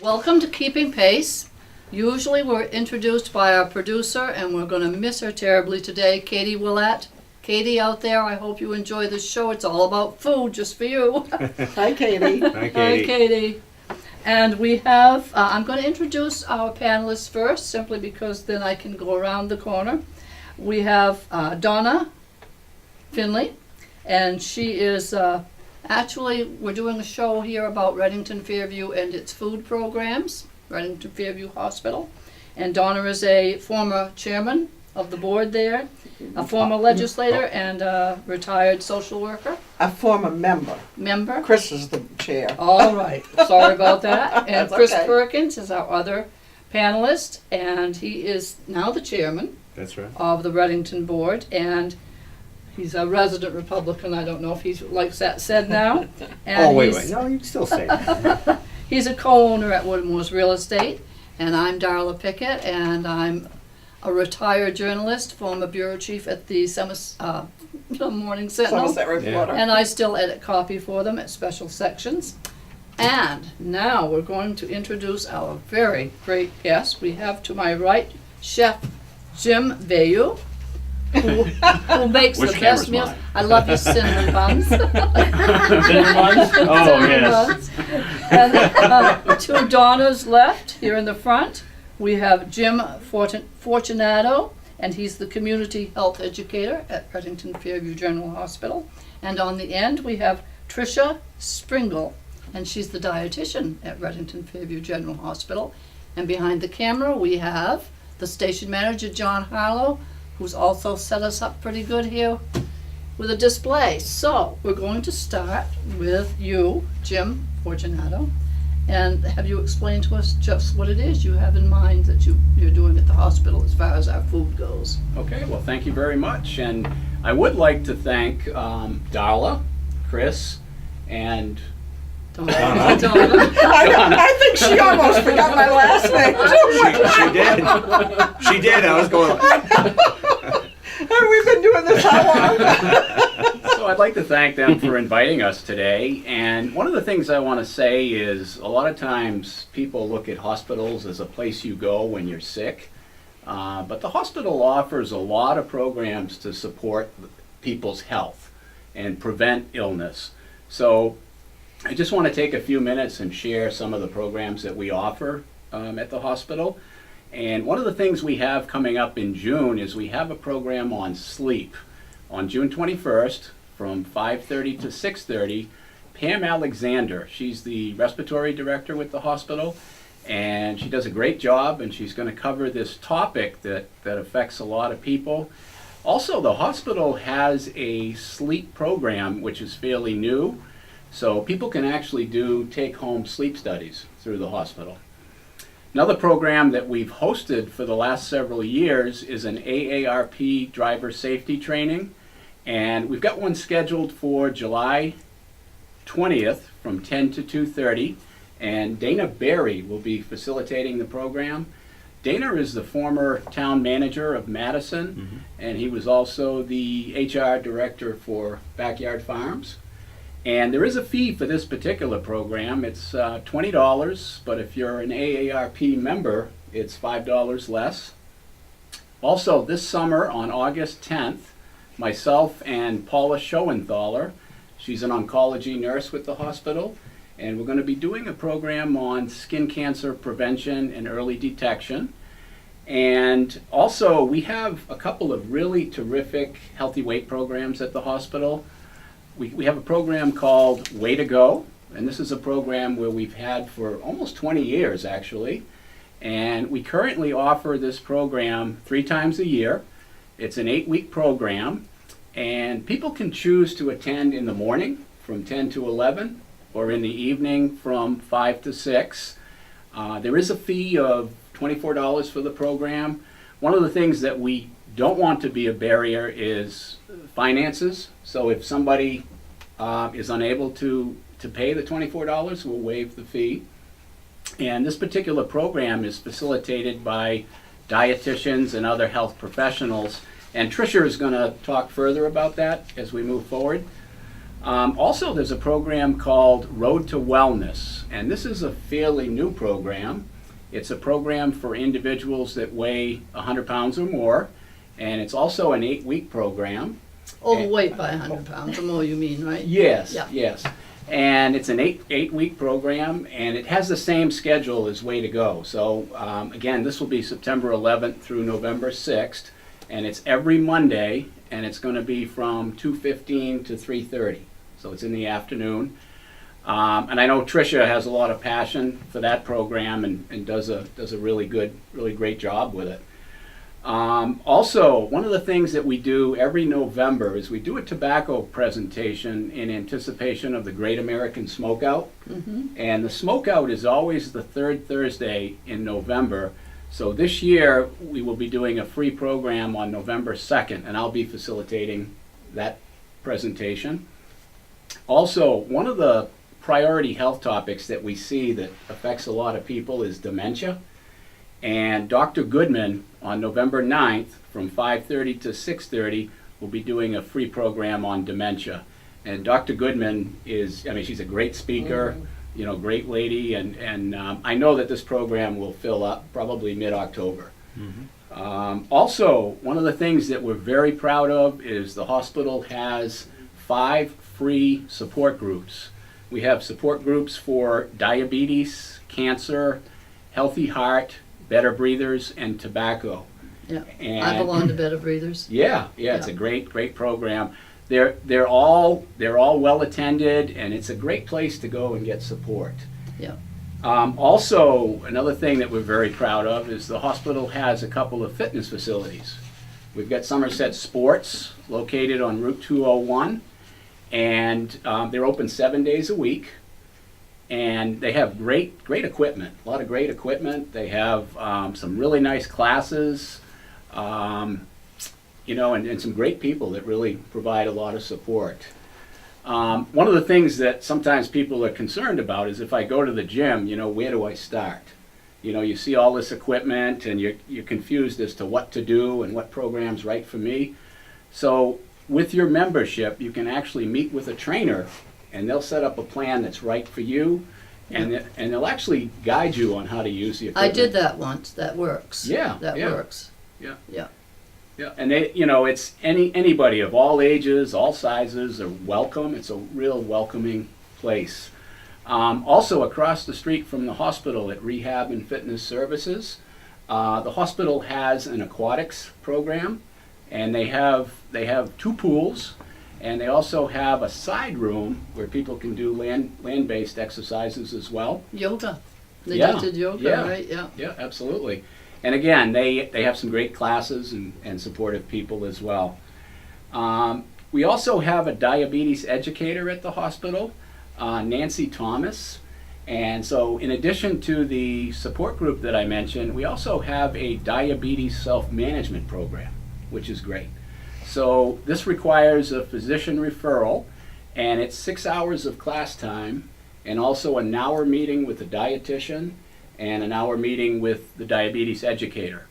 Welcome to Keeping Pace. Usually we're introduced by our producer, and we're going to miss her terribly today, Katie Willett. Katie out there, I hope you enjoy this show. It's all about food, just for you. Hi, Katie. Hi, Katie. And we have, I'm going to introduce our panelists first, simply because then I can go around the corner. We have Donna Finley, and she is, actually, we're doing a show here about Reddington Fairview and its food programs, Reddington Fairview Hospital. And Donna is a former chairman of the board there, a former legislator, and a retired social worker. A former member. Member? Chris is the chair. All right. Sorry about that. And That's Chris okay. Perkins is our other panelist, and he is now the chairman That's right. of the Reddington board, and he's a resident Republican. I don't know if he likes that said now. And Wait. he's- No, you can still say that. He's a co-owner at Woodmore's Real Estate, and I'm Darla Pickett, and I'm a retired journalist, former bureau chief at the Morning Sentinel, Somerset Reporter. and I still edit copy for them at special sections. And now we're going to introduce our very great guest. We have to my right Chef Jim Vayu, who makes Which the best camera's meals. mine? I love your cinnamon buns. Oh, yes. And to Donna's left, here in the front, we have Jim Fortunato, and he's the community health educator at Reddington Fairview General Hospital. And on the end, we have Tricia Springle, and she's the dietitian at Reddington Fairview General Hospital. And behind the camera, we have the station manager, John Harlow, who's also set us up pretty good here with a display. So we're going to start with you, Jim Fortunato, and have you explain to us just what it is you have in mind that you're doing at the hospital as far as our food goes. Okay, well, thank you very much. And I would like to thank Darla, Chris, and Donna. I think she almost forgot my last name. She did. I was going. We've been doing this how long? so I'd like to thank them for inviting us today. And one of the things I want to say is a lot of times people look at hospitals as a place you go when you're sick. But the hospital offers a lot of programs to support people's health and prevent illness. So I just want to take a few minutes and share some of the programs that we offer at the hospital. And one of the things we have coming up in June is we have a program on sleep. On June 21st, from 5:30 to 6:30, Pam Alexander, she's the respiratory director with the hospital, and she does a great job, and she's going to cover this topic that affects a lot of people. Also, the hospital has a sleep program, which is fairly new. So people can actually do take-home sleep studies through the hospital. Another program that we've hosted for the last several years is an AARP driver safety training. And we've got one scheduled for July 20th from 10 to 2:30. And Dana Berry will be facilitating the program. Dana is the former town manager of Madison, and he was also the HR director for Backyard Farms. And there is a fee for this particular program. It's $20, but if you're an AARP member, it's $5 less. Also, this summer on August 10th, myself and Paula Schoenthaler, she's an oncology nurse with the hospital, and we're going to be doing a program on skin cancer prevention and early detection. And also, we have a couple of really terrific healthy weight programs at the hospital. We have a program called Way to Go, and this is a program where we've had for almost 20 years actually, and we currently offer this program 3 times a year. It's an 8-week program, and people can choose to attend in the morning from 10 to 11 or in the evening from 5 to 6. There is a fee of $24 for the program. One of the things that we don't want to be a barrier is finances. So if somebody is unable to pay the $24, we'll waive the fee. And this particular program is facilitated by dietitians and other health professionals. And Tricia is going to talk further about that as we move forward. Also, there's a program called Road to Wellness, and this is a fairly new program. It's a program for individuals that weigh 100 pounds or more, and it's also an 8-week program. Overweight by 100 pounds or more, you mean, right? Yes, Yeah. yes. And it's an eight-week program, and it has the same schedule as Way to Go. So again, this will be September 11th through November 6th, and it's every Monday, and it's going to be from 2:15 to 3:30. So it's in the afternoon. And I know Tricia has a lot of passion for that program and does a really great job with it. Also, one of the things that we do every November is we do a tobacco presentation in anticipation of the Great American Smokeout. And the Smokeout is always the third Thursday in November. So this year, we will be doing a free program on November 2nd, and I'll be facilitating that presentation. Also, one of the priority health topics that we see that affects a lot of people is dementia. And Dr. Goodman on November 9th from 5:30 to 6:30 will be doing a free program on dementia. And Dr. Goodman is, she's a great speaker, great lady, and I know that this program will fill up probably mid-October. Also, one of the things that we're very proud of is the hospital has 5 free support groups. We have support groups for diabetes, cancer, healthy heart, better breathers, and tobacco. Yeah, And I belong to Better Breathers. yeah, it's a great program. They're all well attended, and it's a great place to go and get support. Yeah. Also, another thing that we're very proud of is the hospital has a couple of fitness facilities. We've got Somerset Sports located on Route 201, and they're open 7 days a week. And they have great equipment, a lot of great equipment. They have some really nice classes, and some great people that really provide a lot of support. One of the things that sometimes people are concerned about is if I go to the gym, where do I start? You see all this equipment and you're confused as to what to do and what program's right for me. So with your membership, you can actually meet with a trainer, and they'll set up a plan that's right for you, and they'll actually guide you on how to use the equipment. I did that once. That works. Yeah, That yeah. works. Yeah. Yeah. Yeah, and it's anybody of all ages, all sizes are welcome. It's a real welcoming place. Also, across the street from the hospital at Rehab and Fitness Services, the hospital has an aquatics program, and they have 2 pools. And they also have a side room where people can do land-based exercises as well. Yoga. They Yeah, just did yoga, yeah. right? Yeah. Yeah, absolutely. And again, they have some great classes and supportive people as well. We also have a diabetes educator at the hospital, Nancy Thomas. And so in addition to the support group that I mentioned, we also have a diabetes self-management program, which is great. So this requires a physician referral, and it's 6 hours of class time, and also an hour meeting with the dietitian and an hour meeting with the diabetes educator.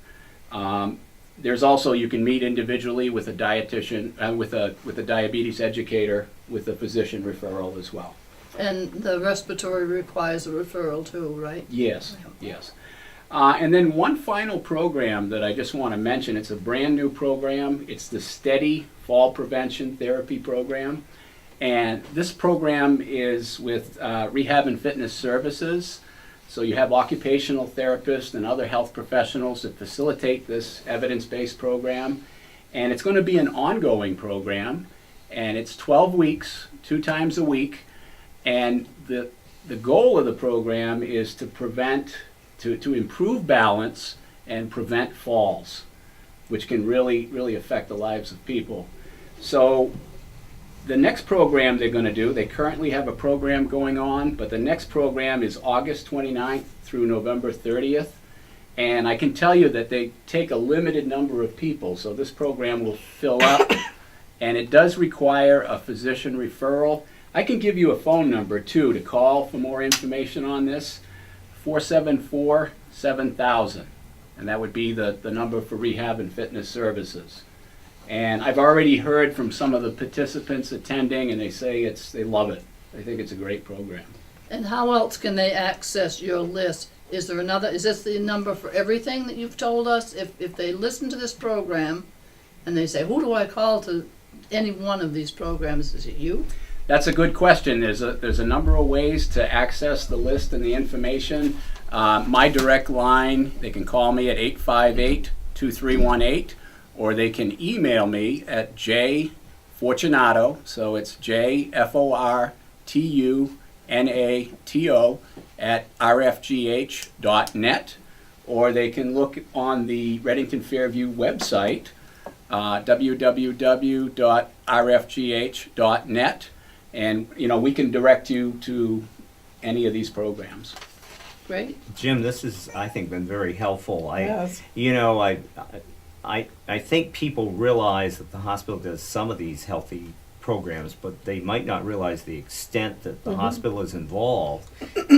There's also, you can meet individually with a dietitian, with a diabetes educator with a physician referral as well. And the respiratory requires a referral too, right? Yes, yes. And then one final program that I just want to mention, it's a brand new program. It's the Steady Fall Prevention Therapy Program. And this program is with Rehab and Fitness Services. So you have occupational therapists and other health professionals that facilitate this evidence-based program. And it's going to be an ongoing program. And it's 12 weeks, 2 times a week. And the goal of the program is to to improve balance and prevent falls, which can really affect the lives of people. So the next program they're going to do, they currently have a program going on, but the next program is August 29th through November 30th. And I can tell you that they take a limited number of people, so this program will fill up. And it does require a physician referral. I can give you a phone number too to call for more information on this. 474-7000, and that would be the number for Rehab and Fitness Services. And I've already heard from some of the participants attending, and they say they love it. They think it's a great program. And how else can they access your list? Is this the number for everything that you've told us? If they listen to this program and they say, who do I call to any one of these programs? Is it you? That's a good question. There's a number of ways to access the list and the information. My direct line, they can call me at 858-2318, or they can email me at jfortunato, so it's JFORTUNATO at rfgh.net, or they can look on the Reddington Fairview website, www.rfgh.net, and we can direct you to any of these programs. Great. Jim, this has, I think, been very helpful. Yes. I think people realize that the hospital does some of these healthy programs, but they might not realize the extent that the hospital is involved.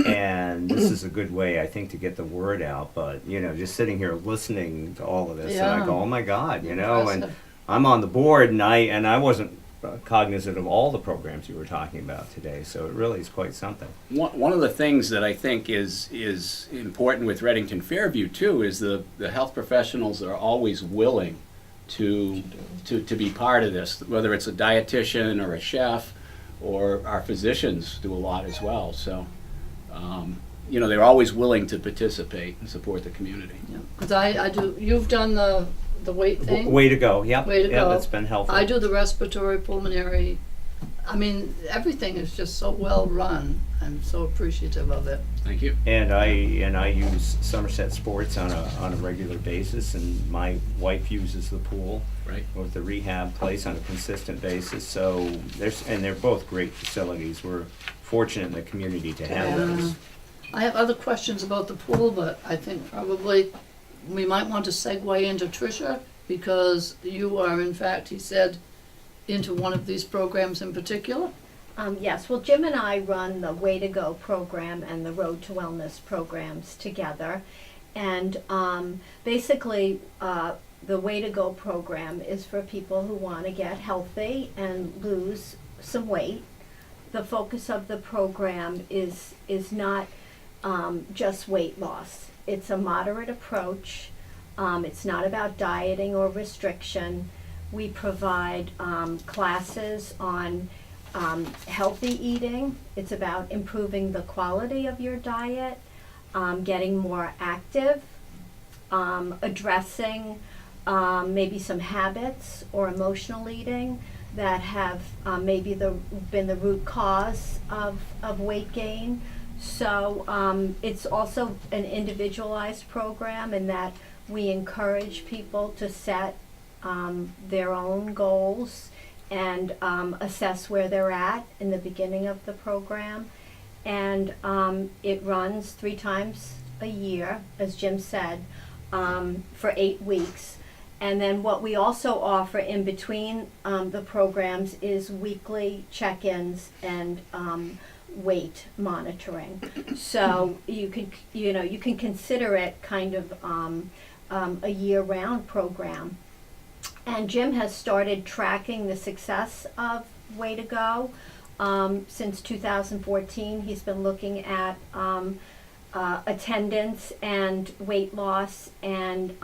And this is a good way, I think, to get the word out. But, just sitting here listening to all of this, and I go, oh my God, and Impressive. I'm on the board, and I wasn't cognizant of all the programs you were talking about today, so it really is quite something. One of the things that I think is important with Reddington Fairview too is the health professionals are always willing to be part of this, whether it's a dietitian or a chef, or our physicians do a lot as well. So, they're always willing to participate and support the community. Because I do. You've done the weight thing. Way to go, yep. Way to yeah, go. That's been helpful. I do the respiratory, pulmonary. I mean, everything is just so well run. I'm so appreciative of it. Thank you. And I use Somerset Sports on a regular basis, and my wife uses the pool Right. with the rehab place on a consistent basis. So they're both great facilities. We're fortunate in the community to have those. I have other questions about the pool, but I think probably we might want to segue into Tricia, because you are, in fact, he said, into one of these programs in particular. Yes, well, Jim and I run the Way to Go program and the Road to Wellness programs together. And basically, the Way to Go program is for people who want to get healthy and lose some weight. The focus of the program is not just weight loss. It's a moderate approach. It's not about dieting or restriction. We provide classes on healthy eating. It's about improving the quality of your diet, getting more active, addressing maybe some habits or emotional eating that have maybe been the root cause of weight gain. So it's also an individualized program in that we encourage people to set their own goals and assess where they're at in the beginning of the program. And it runs 3 times a year, as Jim said, for 8 weeks. And then what we also offer in between the programs is weekly check-ins and weight monitoring. So you can consider it kind of a year-round program. And Jim has started tracking the success of Way to Go. Since 2014, he's been looking at attendance and weight loss, and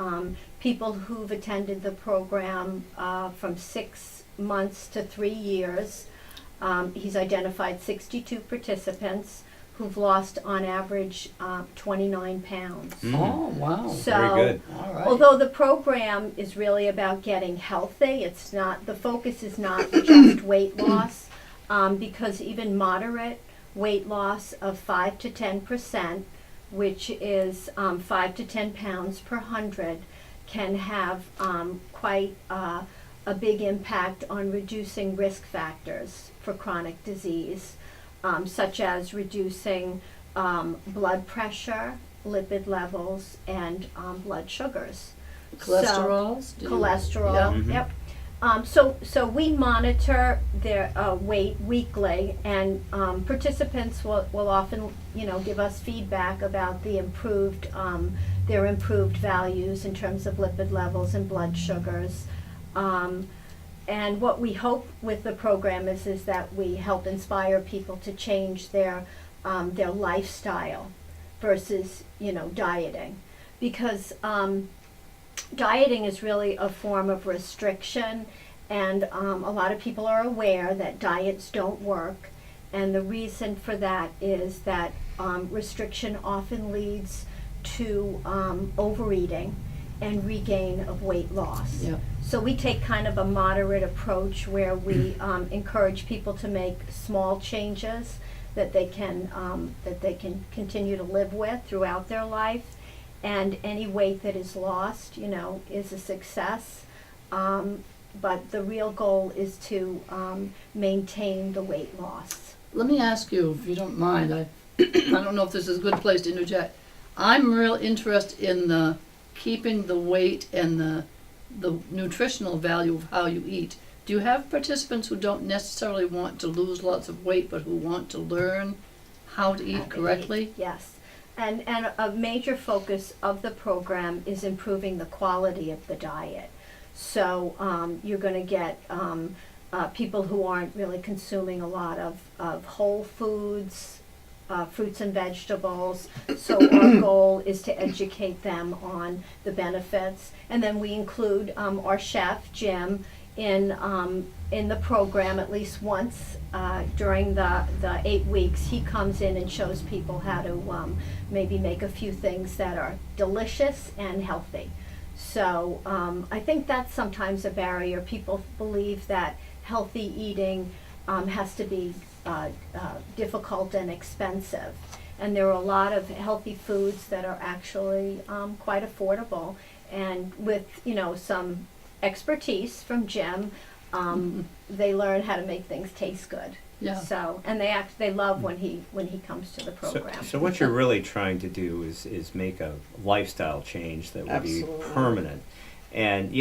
people who've attended the program from 6 months to 3 years. He's identified 62 participants who've lost on average 29 pounds. Oh, wow. So, Very good. All right. although the program is really about getting healthy, it's not, the focus is not just weight loss, because even moderate weight loss of 5 to 10%, which is 5 to 10 pounds per 100, can have quite a big impact on reducing risk factors for chronic disease, such as reducing blood pressure, lipid levels, and blood sugars. Cholesterols? Do you- Cholesterol, Yeah. yep. So we monitor their weight weekly, and participants will often, give us feedback about the their improved values in terms of lipid levels and blood sugars. And what we hope with the program is that we help inspire people to change their lifestyle versus, dieting. Because dieting is really a form of restriction, and a lot of people are aware that diets don't work. And the reason for that is that restriction often leads to overeating and regain of weight loss. Yep. So we take kind of a moderate approach where we encourage people to make small changes that they can continue to live with throughout their life, and any weight that is lost, is a success. But the real goal is to maintain the weight loss. Let me ask you, if you don't mind, I don't know if this is a good place to interject. I'm real interested in the keeping the weight and the nutritional value of how you eat. Do you have participants who don't necessarily want to lose lots of weight, but who want to learn how to eat correctly? Yes. And a major focus of the program is improving the quality of the diet. So you're going to get people who aren't really consuming a lot of whole foods, fruits and vegetables. So our goal is to educate them on the benefits. And then we include our chef, Jim, in the program at least once during the 8 weeks. He comes in and shows people how to maybe make a few things that are delicious and healthy. So I think that's sometimes a barrier. People believe that healthy eating has to be difficult and expensive. And there are a lot of healthy foods that are actually quite affordable. And with, some expertise from Jim, they learn how to make things taste good. Yeah. So, and they love when he comes to the program. So what you're really trying to do is make a lifestyle change that will be Absolutely. permanent. And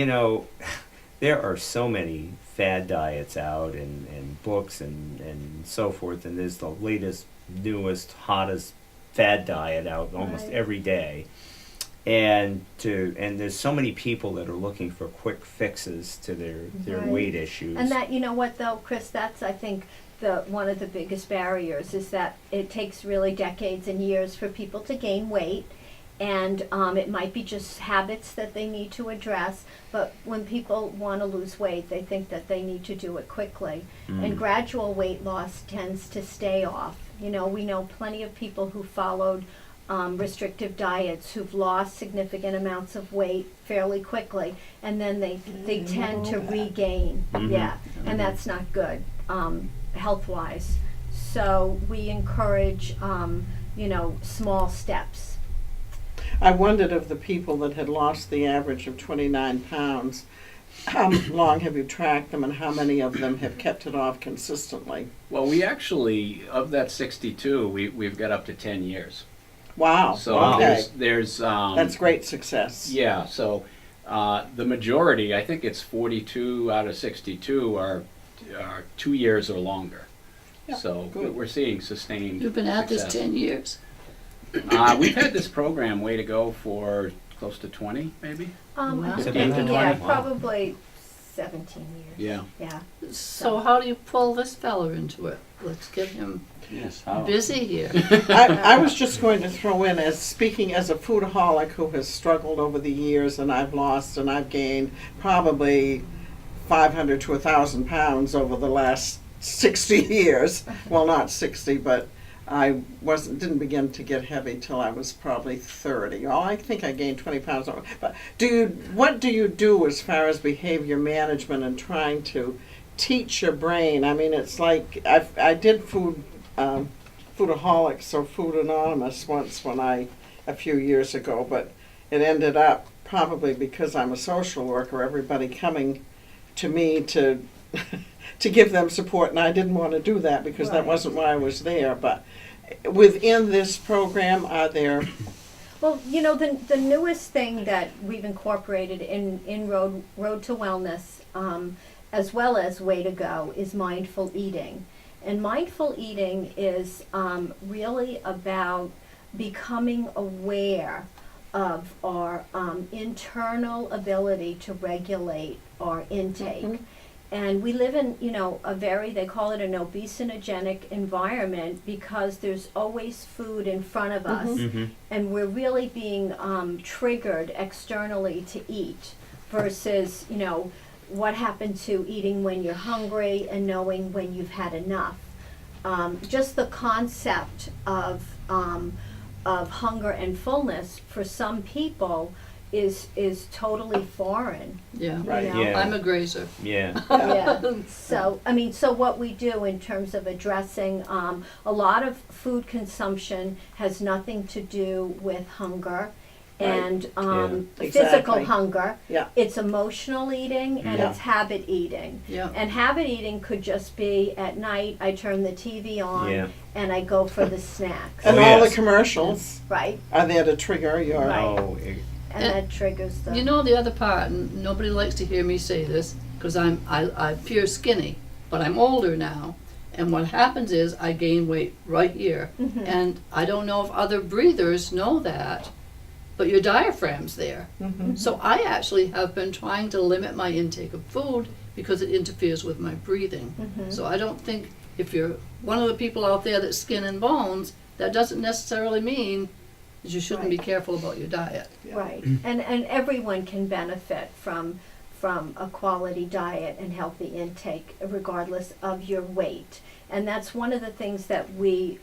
there are so many fad diets out and books and so forth, and there's the latest, newest, hottest fad diet out almost Right. every day. And there's so many people that are looking for quick fixes to their Right. weight issues. And that, what though, Chris, that's, I think, one of the biggest barriers is that it takes really decades and years for people to gain weight. And it might be just habits that they need to address, but when people want to lose weight, they think that they need to do it quickly. And gradual weight loss tends to stay off. We know plenty of people who followed restrictive diets who've lost significant amounts of weight fairly quickly, and then they tend to regain. Yeah, and that's not good health-wise. So we encourage, small steps. I wondered of the people that had lost the average of 29 pounds, how long have you tracked them and how many of them have kept it off consistently? Well, we actually, of that 62, we've got up to 10 years. Wow, So okay. there's That's great success. yeah, so the majority, I think it's 42 out of 62 are 2 years or longer. Yeah, So good. we're seeing sustained You've been at this success. 10 years. We've had this program way to go for close to 20, maybe. Wow. I Has it think, been yeah, 20? Wow. probably 17 years. Yeah. Yeah. So how do you pull this fella into it? Let's get him Yes. busy here. I was just going to throw in, speaking as a foodaholic who has struggled over the years, and I've lost and I've gained probably 500 to 1,000 pounds over the last 60 years. Well, not 60, but I didn't begin to get heavy till I was probably 30. Oh, I think I gained 20 pounds. But what do you do as far as behavior management and trying to teach your brain? I mean, it's like I did Foodaholics or Food Anonymous once a few years ago, but it ended up probably because I'm a social worker, everybody coming to me to to give them support, and I didn't want to do that because that Right. wasn't why I was there. But within this program, are there Well, the newest thing that we've incorporated in Road to Wellness, as well as Way to Go, is mindful eating. And mindful eating is really about becoming aware our internal ability to regulate our intake. And we live in, they call it an obesogenic environment because there's always food in front of us, and we're really being triggered externally to eat versus, what happened to eating when you're hungry and knowing when you've had enough. Just the concept of hunger and fullness for some people is totally foreign. Yeah. Right. You know? Yeah. I'm a grazer. Yeah. Yeah. So what we do in terms of addressing a lot of food consumption has nothing to do with hunger and Exactly. physical hunger. Yeah. It's emotional eating and Yeah. it's habit eating. Yeah. And habit eating could just be at night I turn the TV on Yeah. and I go for the snacks, And Oh, all yes. the commercials right? are there to trigger your. Right. Oh, And that triggers the. You know the other part, and nobody likes to hear me say this, because I appear skinny, but I'm older now, and what happens is I gain weight right here, and I don't know if other breathers know that, but your diaphragm's there. So I actually have been trying to limit my intake of food because it interferes with my breathing. So I don't think if you're one of the people out there that's skin and bones, that doesn't necessarily mean that you shouldn't be careful about your diet. Right, and everyone can benefit from a quality diet and healthy intake regardless of your weight. And that's one of the things that we,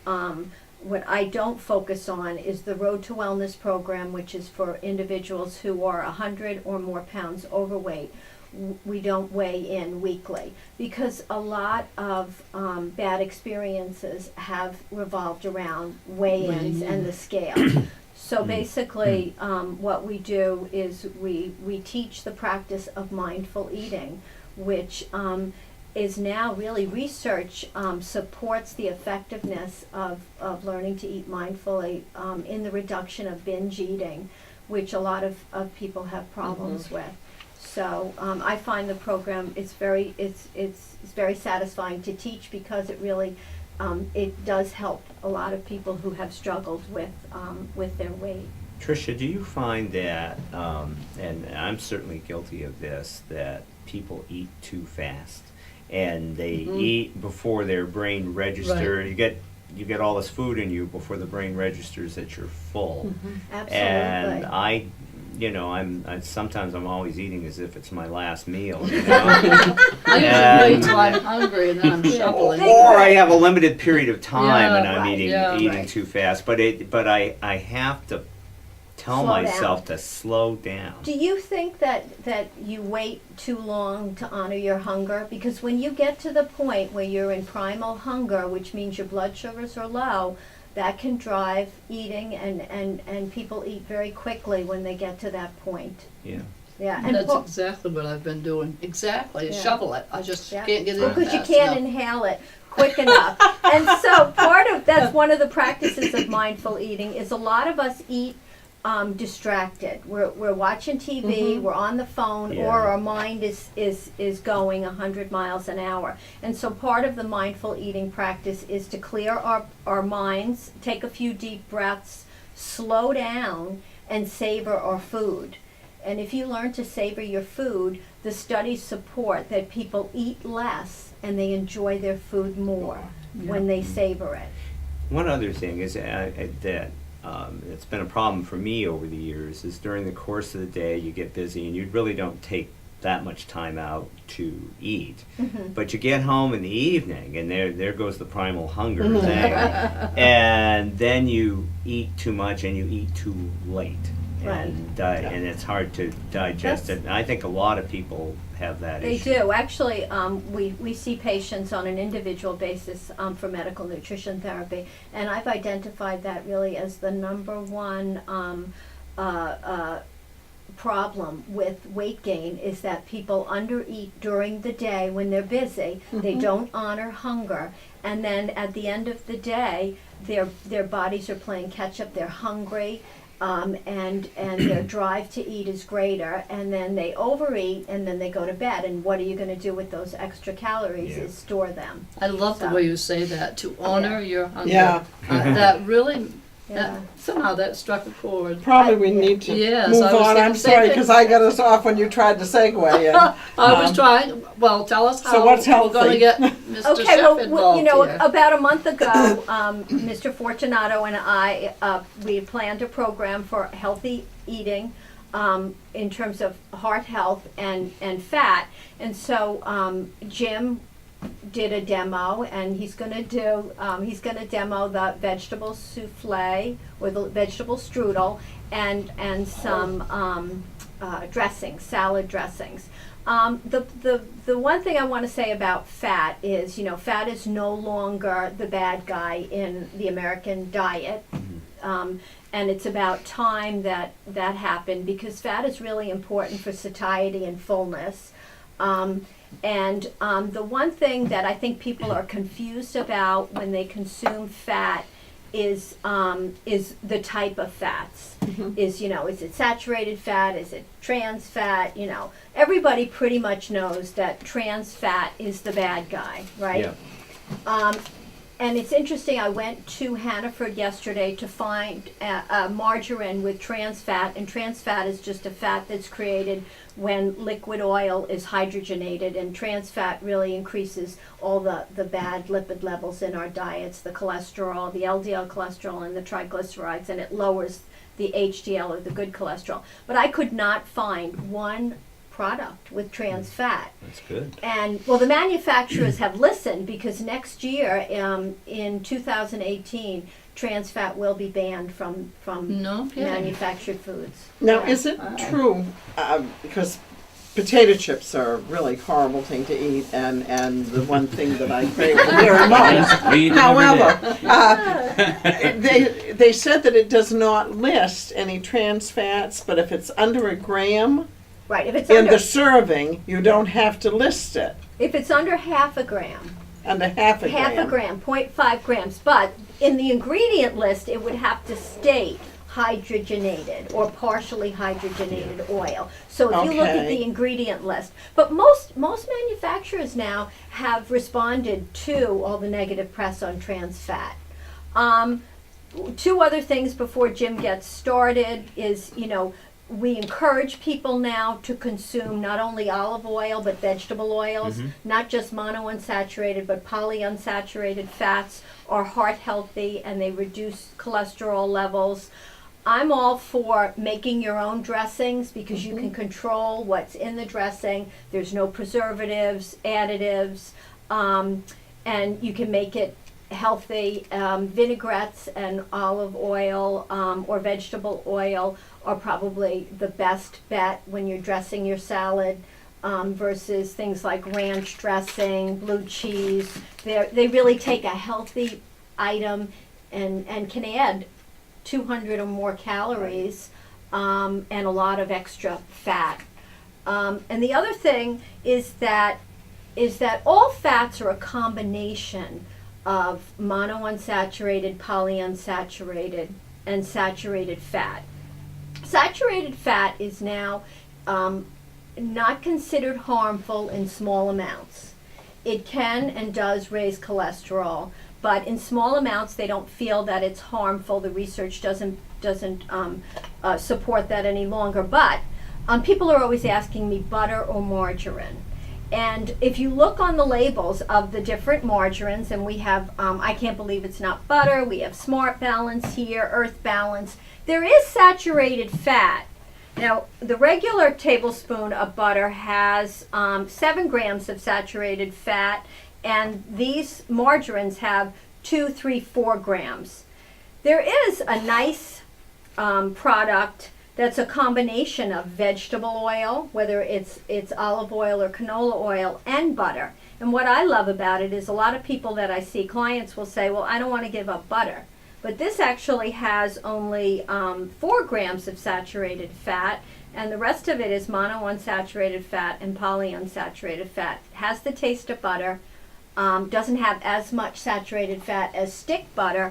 what I don't focus on is the Road to Wellness program, which is for individuals who are 100 or more pounds overweight. We don't weigh in weekly because a lot of bad experiences have revolved around weigh-ins and the scale. So basically, what we do is we teach the practice of mindful eating, which is now really research supports the effectiveness of learning to eat mindfully in the reduction of binge eating, which a lot of people have problems with. So I find the program it's very satisfying to teach because it really it does help a lot of people who have struggled with their weight. Tricia, do you find that, and I'm certainly guilty of this, that people eat too fast and they eat before their brain registers? Right. You get all this food in you before the brain registers that you're full. Absolutely. And sometimes I'm always eating as if it's my last meal, you know? I usually wait till I'm hungry and then I'm shoveling. Or I have a limited period of time and Yeah, I'm right, eating right. too fast. But I have to tell Slow myself down. to slow down. Do you think that you wait too long to honor your hunger? Because when you get to the point where you're in primal hunger, which means your blood sugars are low, that can drive eating and people eat very quickly when they get to that point. Yeah. Yeah, and That's exactly what I've been doing. Exactly. Yeah. Shovel it. I just yeah. can't get it in because you fast can't enough. inhale it quick enough. And so that's one of the practices of mindful eating is a lot of us eat distracted. We're watching TV, we're on the phone, Yeah. or our mind is going 100 miles an hour. And so part of the mindful eating practice is to clear our minds, take a few deep breaths, slow down, and savor our food. And if you learn to savor your food, the studies support that people eat less and they enjoy their food more when they savor it. One other thing is that it's been a problem for me over the years is during the course of the day you get busy and you really don't take that much time out to eat. But you get home in the evening and there goes the primal hunger thing. And then you eat too much and you eat too late. Right. And it's hard to digest it. And I think a lot of people have that They issue. do. Actually, we see patients on an individual basis for medical nutrition therapy, and I've identified that really as the number one problem with weight gain is that people undereat during the day when they're busy. They don't honor hunger, and then at the end of the day, their bodies are playing catch up. They're hungry. And their drive to eat is greater, and then they overeat, and then they go to bed. And what are you going to do with those extra calories? Yeah. Is store them. I love the So- way you say that, to honor your hunger. Yeah. That really Yeah. Somehow that struck a chord. Probably we need to Yes, move I was on. thinking I'm the same sorry thing. because I got us off when you tried to segue. And, I was trying, well, tell us so how what's we're gonna healthy? get Mr. Okay, Chef well, involved you know, here. about a month ago, Mr. Fortunato and I, we planned a program for healthy eating in terms of heart health and fat. And so Jim did a demo, and he's going to demo the vegetable souffle or the vegetable strudel and some dressings, salad dressings. The one thing I want to say about fat is, you know, fat is no longer the bad guy in the American diet. And it's about time that happened, because fat is really important for satiety and fullness. And the one thing that I think people are confused about when they consume fat is the type of fats. Is it saturated fat? Is it trans fat? You know, everybody pretty much knows that trans fat is the bad guy, right? Yeah. And it's interesting, I went to Hannaford yesterday to find a margarine with trans fat, and trans fat is just a fat that's created when liquid oil is hydrogenated, and trans fat really increases all the bad lipid levels in our diets, the cholesterol, the LDL cholesterol and the triglycerides, and it lowers the HDL or the good cholesterol. But I could not find one product with trans fat. That's good. And well, the manufacturers have listened, because next year, in 2018, trans fat will be banned from No kidding. manufactured foods. Now, Yeah. is it true, because potato chips are a really horrible thing to eat, and the one thing that I crave very much. We eat them every However, day. they said that it does not list any trans fats, but if it's under a gram Right, if it's in under the serving, you don't have to list it. under half a gram, Under half a gram. 0.5 grams, but in the ingredient list, it would have to state hydrogenated or partially hydrogenated oil. So if you look at Okay. the ingredient list, but most manufacturers now have responded to all the negative press on trans fat. Two other things before Jim gets started is, you know, we encourage people now to consume not only olive oil but vegetable oils, not just monounsaturated but polyunsaturated fats are heart healthy and they reduce cholesterol levels. I'm all for making your own dressings, because you can control what's in the dressing. There's no preservatives, additives, and you can make it healthy. Vinaigrettes and olive oil or vegetable oil are probably the best bet when you're dressing your salad, versus things like ranch dressing, blue cheese. They really take a healthy item and can add 200 or more calories and a lot of extra fat. And the other thing is that all fats are a combination of monounsaturated, polyunsaturated, and saturated fat. Saturated fat is now not considered harmful in small amounts. It can and does raise cholesterol, but in small amounts they don't feel that it's harmful. The research doesn't support that any longer. But people are always asking me butter or margarine. And if you look on the labels of the different margarines, and we have, I can't believe it's not butter, we have Smart Balance here, Earth Balance, there is saturated fat. Now, the regular tablespoon of butter has 7 grams of saturated fat, and these margarines have 2, 3, 4 grams. There is a nice product that's a combination of vegetable oil, whether it's olive oil or canola oil, and butter. And what I love about it is a lot of people that I see, clients will say, well, I don't want to give up butter. But this actually has only 4 grams of saturated fat, and the rest of it is monounsaturated fat and polyunsaturated fat. It has the taste of butter, doesn't have as much saturated fat as stick butter,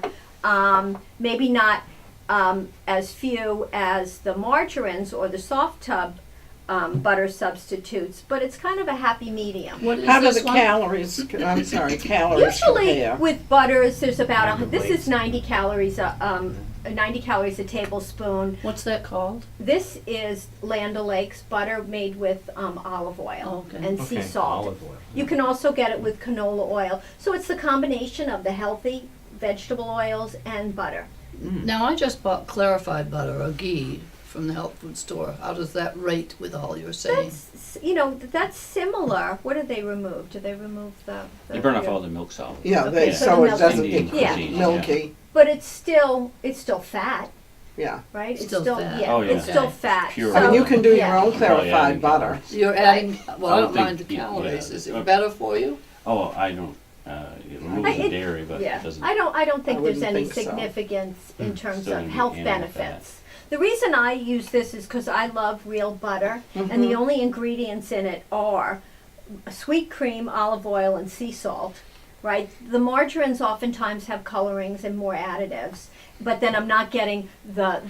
maybe not as few as the margarines or the soft tub butter substitutes, but it's kind of a happy medium. What is How do this the one? calories Usually compare? with butters, there's about, this Weights. is 90 calories 90 calories a tablespoon. What's that called? This is Land O'Lakes butter made with olive oil Okay. and sea salt. Olive oil. You can also get it with canola oil. So it's the combination of the healthy vegetable oils and butter. Now, I just bought clarified butter, or ghee, from the health food store. How does that rate with all you're saying? That's similar. What do they remove? Do they remove the You burn off all the milk solids. Yeah, Okay, so so the it milk- doesn't Indian get Yeah. cuisine, milky. But it's still fat, Yeah. right? Still fat. Yeah, Oh, yeah. it's still Okay. fat. Pure. I mean, you So- can do your yeah. own yeah, clarified butter. You're adding, well, I I don't would mind the think, calories. yeah. Is it better for you? Oh, I don't, it removes the dairy, but Yeah, it doesn't. I don't think I there's wouldn't any think so. significance in terms Still of gonna be health animal benefits. The reason I use this is because I love real butter, and the only ingredients in it are sweet cream, olive oil, and sea salt. Right? The margarines oftentimes have colorings and more additives, but then I'm not getting the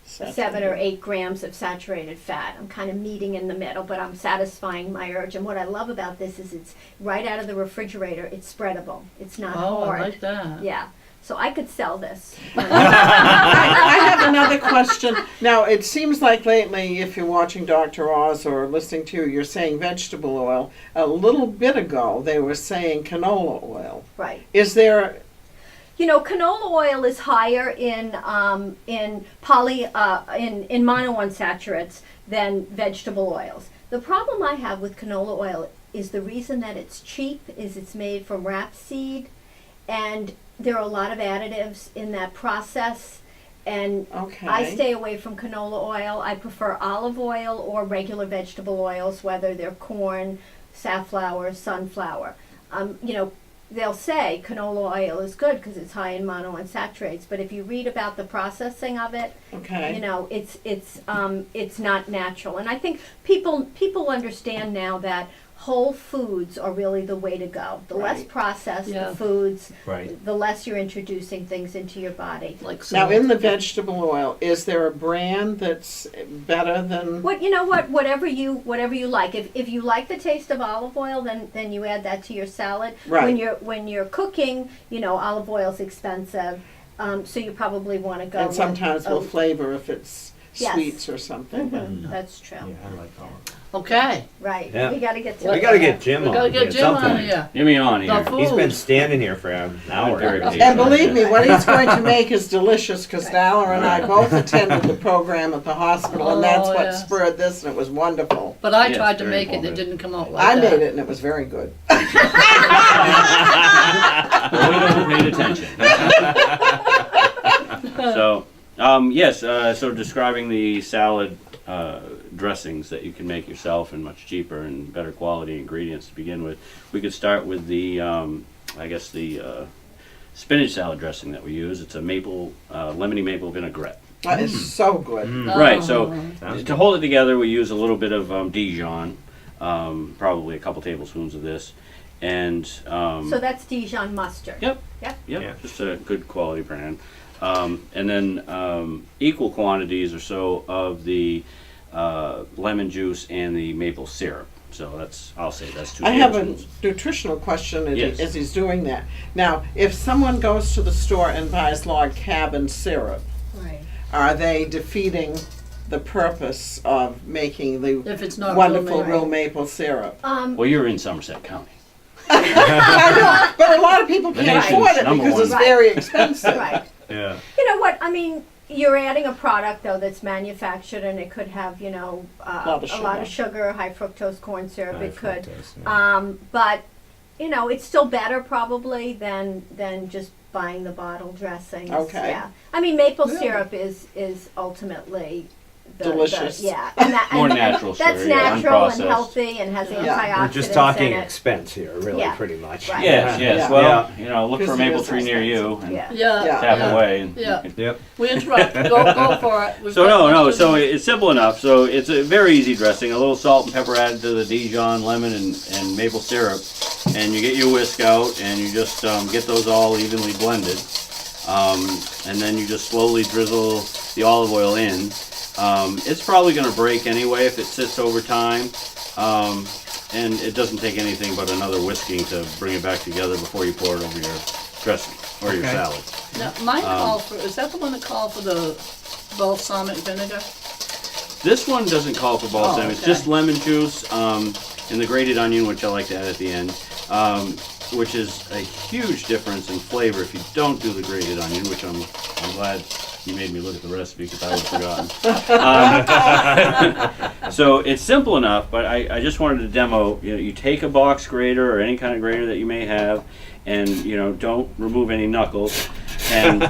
7 or 8 grams of saturated fat. I'm kind of meeting in the middle, but I'm satisfying my urge. And what I love about this is it's right out of the refrigerator. It's spreadable. It's not Oh, hard. I like that. Yeah. So I could sell this. I have another question. Now, it seems like lately, if you're watching Dr. Oz or listening to you, you're saying vegetable oil. A little bit ago, they were saying canola oil. Right. Is there, Canola oil is higher in monounsaturates than vegetable oils. The problem I have with canola oil is the reason that it's cheap is it's made from rapeseed, and there are a lot of additives in that process. And okay. I stay away from canola oil. I prefer olive oil or regular vegetable oils, whether they're corn, safflower, sunflower. They'll say canola oil is good because it's high in monounsaturates, but if you read about the processing of it, Okay. it's not natural. And I think people understand now that whole foods are really the way to go. The less Right. processed Yeah. the foods, Right. the less you're introducing things into your body. Like Now, salt. in the vegetable oil, is there a brand that's better than? Whatever you like. If you like the taste of olive oil, then you add that to your salad. Right. When you're cooking, olive oil's expensive, so you probably want to go. And with sometimes a- will flavor if it's Yes. sweets or something. but- Mhm, that's true. Yeah, I like olive oil. Okay. Right. Yeah. We got to get to. We gotta get Jim We on gotta get here, Jim on something. here. Get me on here. The He's been food. standing here for an hour. very busy. And believe me, what he's going to make is delicious because Dalla and I both attended the program at the hospital, and that's Oh, what yes. spurred this, and it was wonderful. But I Yes, tried to very make it and it informative. didn't come out like I that. made it, and it was very good. We don't paid attention. So, yes, so describing the salad dressings that you can make yourself and much cheaper and better quality ingredients to begin with. We could start with the spinach salad dressing that we use. It's a lemony maple vinaigrette. That is so good. Right, so Sounds to hold it together, we use a little bit of Dijon, probably a couple tablespoons of this, and So that's Dijon mustard. Yep. Yep. Yeah. Just a good quality brand. And then equal quantities or so of the lemon juice and the maple syrup. So I'll say that's 2 I have a tablespoons. nutritional question Yes. as he's doing that. Now, if someone goes to the store and buys log cabin syrup, Right. are they defeating the purpose of making the If it's not wonderful real real maple syrup? Well, you're in Somerset County. I know, but a lot of people The can't nation's afford it number because it's one. very expensive. Right. Yeah. You know what? I mean, you're adding a product though that's manufactured, and it could have a lot of sugar, high fructose corn syrup. It could, but it's still better probably than just buying the bottle dressings. Okay. Yeah. I mean, maple Really? syrup is ultimately Delicious. yeah. More and natural That's sugar, yeah, natural and unprocessed. healthy and has antioxidants We're just talking in it. expense here, really, Yeah. pretty much. Right. Yes, yes. Yeah. Well, look for a Because maple it is tree near you and Yeah. Yeah. Yeah. tap yeah. away. And Yeah. you can- Yep. We interrupted. Go for it. We've So got no, questions. so it's simple enough. So it's a very easy dressing. A little salt and pepper added to the Dijon, lemon, and maple syrup, and you get your whisk out, and you just get those all evenly blended, and then you just slowly drizzle the olive oil in. It's probably going to break anyway if it sits over time, and it doesn't take anything but another whisking to bring it back together before you pour it over your dressing or your Okay. salad. Now, mine called for, is that the one that called for the balsamic vinegar? This one doesn't call for balsamic. It's okay. just lemon juice and the grated onion, which I like to add at the end, which is a huge difference in flavor if you don't do the grated onion, which I'm glad you made me look at the recipe because I would have forgotten. So it's simple enough, but I just wanted to demo. You take a box grater or any kind of grater that you may have, and don't remove any knuckles, and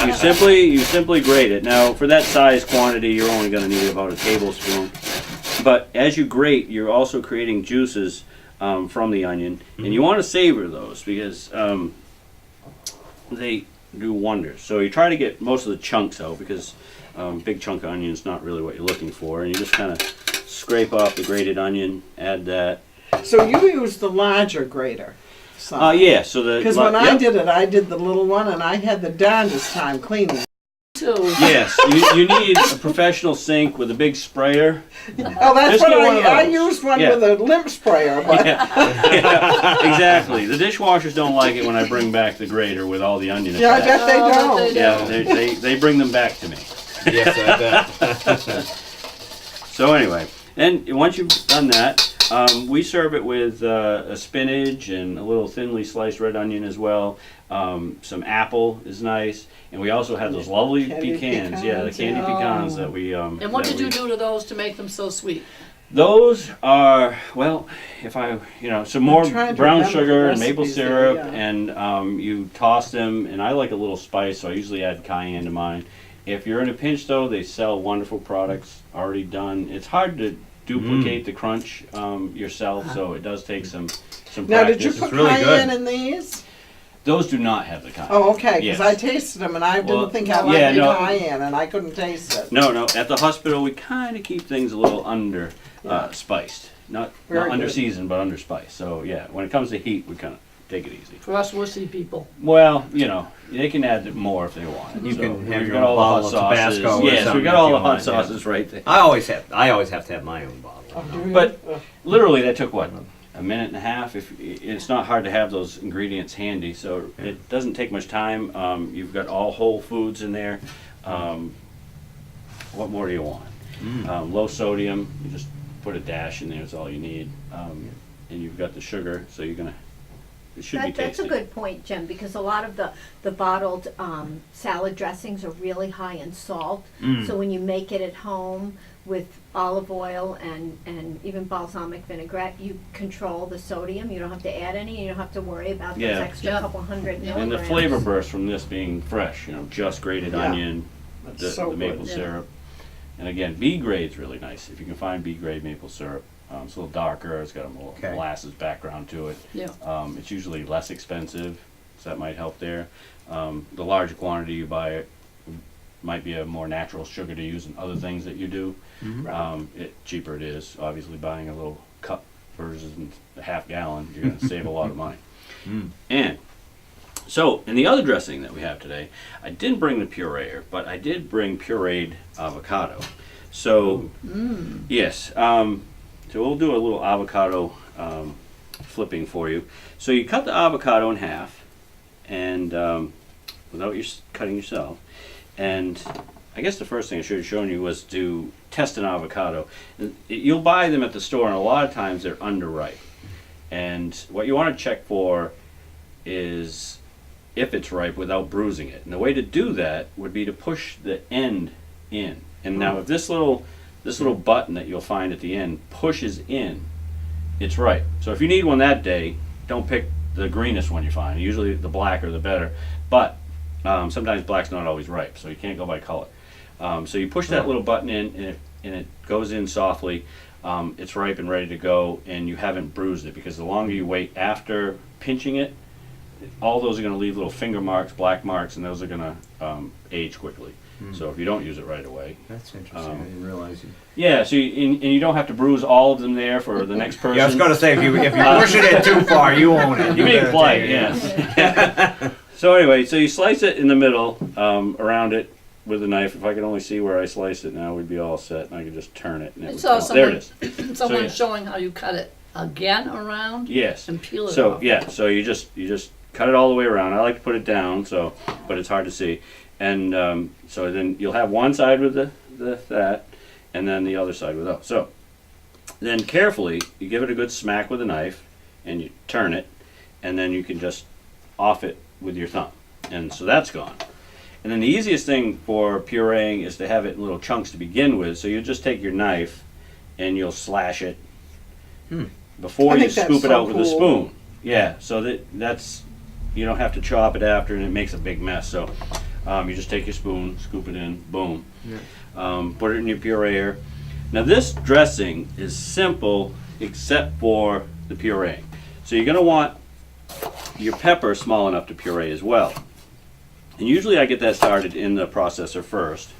you simply grate it. Now, for that size quantity, you're only going to need about a tablespoon. But as you grate, you're also creating juices from the onion, and you want to savor those because they do wonders. So you try to get most of the chunks out because big chunk of onion is not really what you're looking for, and you just kind of scrape off the grated onion, add that. So you use the larger grater. Yeah. So the Because when I did it, I did the little one, and I had the darndest time cleaning it. Too. Yes, you need a professional sink with a big sprayer. Oh, that's Just what get one of I those. used one Yeah. with a limp sprayer, but Yeah, exactly. The dishwashers don't like it when I bring back the grater with all the onion yeah, I attached. bet they Oh, don't. but they Yeah, they bring them back to me. Yes, I bet. So anyway, and once you've done that, we serve it with a spinach and a little thinly sliced red onion as well. Some apple is nice, and we also have those lovely Candied pecans. Yeah, the pecans, candied yeah. pecans that we. And what that did you we- do to those to make them so sweet? Those are, well, if I, some more trying to brown remember sugar the and maple recipes there, syrup, yeah. and you toss them, and I like a little spice, so I usually add cayenne to mine. If you're in a pinch, though, they sell wonderful products already done. It's hard to duplicate the crunch yourself, so it does take some Now, practice. did you put really cayenne good. in these? Those do not have the cayenne. Oh, okay, because Yes. I tasted them, and I Well, didn't think I yeah, liked no. cayenne, and I couldn't taste it. No, at the hospital, we kind of keep things a little under spiced. Not Very under good. seasoned, but under spiced. So, yeah, when it comes to heat, we kind of take it easy. For us wussy people. Well, they can add more if they want. You can have we've your got own all bottle the of hot sauces. Tabasco or Yes, something we've got if all you the hot want, yeah. sauces right there. I always have to have my own bottle. Oh, do you? But literally, that took what, a minute and a half? If it's not hard to have those ingredients handy, so it doesn't take much time. You've got all whole foods in there. What more do you want? Low sodium. You just put a dash in there. Is all you need. And you've got the sugar, so you're gonna. It should be tasty. That's a good point, Jim, because a lot of the bottled salad dressings are really high in salt. So when you make it at home with olive oil and even balsamic vinaigrette, you control the sodium. You don't have to add any. You don't have to worry about those Yeah. extra Yeah. couple hundred milligrams. And the flavor burst from this being fresh, just grated Yeah. onion, That's the so maple good. Yeah. syrup. And again, B grade's really nice. If you can find B grade maple syrup, it's a little darker. It's got a little Okay. molasses background to it. Yeah. It's usually less expensive, so that might help there. The larger quantity you buy it might be a more natural sugar to use in other things that you do. Cheaper it is. Obviously, buying a little cup versus a half gallon, you're going to save a lot of money. And so, in the other dressing that we have today, I didn't bring the pureer, but I did bring pureed avocado. So, yes, so we'll do a little avocado flipping for you. So you cut the avocado in half, and without cutting yourself. And I guess the first thing I should have shown you was to test an avocado. You'll buy them at the store, and a lot of times they're underripe. And what you want to check for is if it's ripe without bruising it. And the way to do that would be to push the end in. And now if this little button that you'll find at the end pushes in, it's ripe. So if you need one that day, don't pick the greenest one you find. Usually the blacker the better. But sometimes black's not always ripe, so you can't go by color. So you push that little button in, and it goes in softly. It's ripe and ready to go, and you haven't bruised it, because the longer you wait after pinching it, all those are going to leave little finger marks, black marks, and those are going to age quickly. So if you don't use it right away. That's interesting. I didn't realize you. Yeah, so and you don't have to bruise all of them there for the next person. Yeah, I was going to say, if you push it in too far, you own it. You're being better polite, take it. yes. So anyway, so you slice it in the middle, around it with a knife. If I could only see where I sliced it now, we'd be all set, and I could just turn it. And it I would saw come out. There it someone, is. someone yeah. showing how you cut it again around Yes. and peel it So off. yeah, so you just cut it all the way around. I like to put it down, so, but it's hard to see. And so then you'll have one side with that, and then the other side without. So then carefully, you give it a good smack with a knife, and you turn it, and then you can just off it with your thumb. And so that's gone. And then the easiest thing for pureeing is to have it in little chunks to begin with. So you just take your knife and you'll slash it before I you think that's scoop it so out with a cool. spoon. Yeah, so that's, you don't have to chop it after, and it makes a big mess. So you just take your spoon, scoop it in, boom. Put it in your pureer. Now this dressing is simple except for the pureeing. So you're going to want your pepper small enough to puree as well. And usually I get that started in the processor first.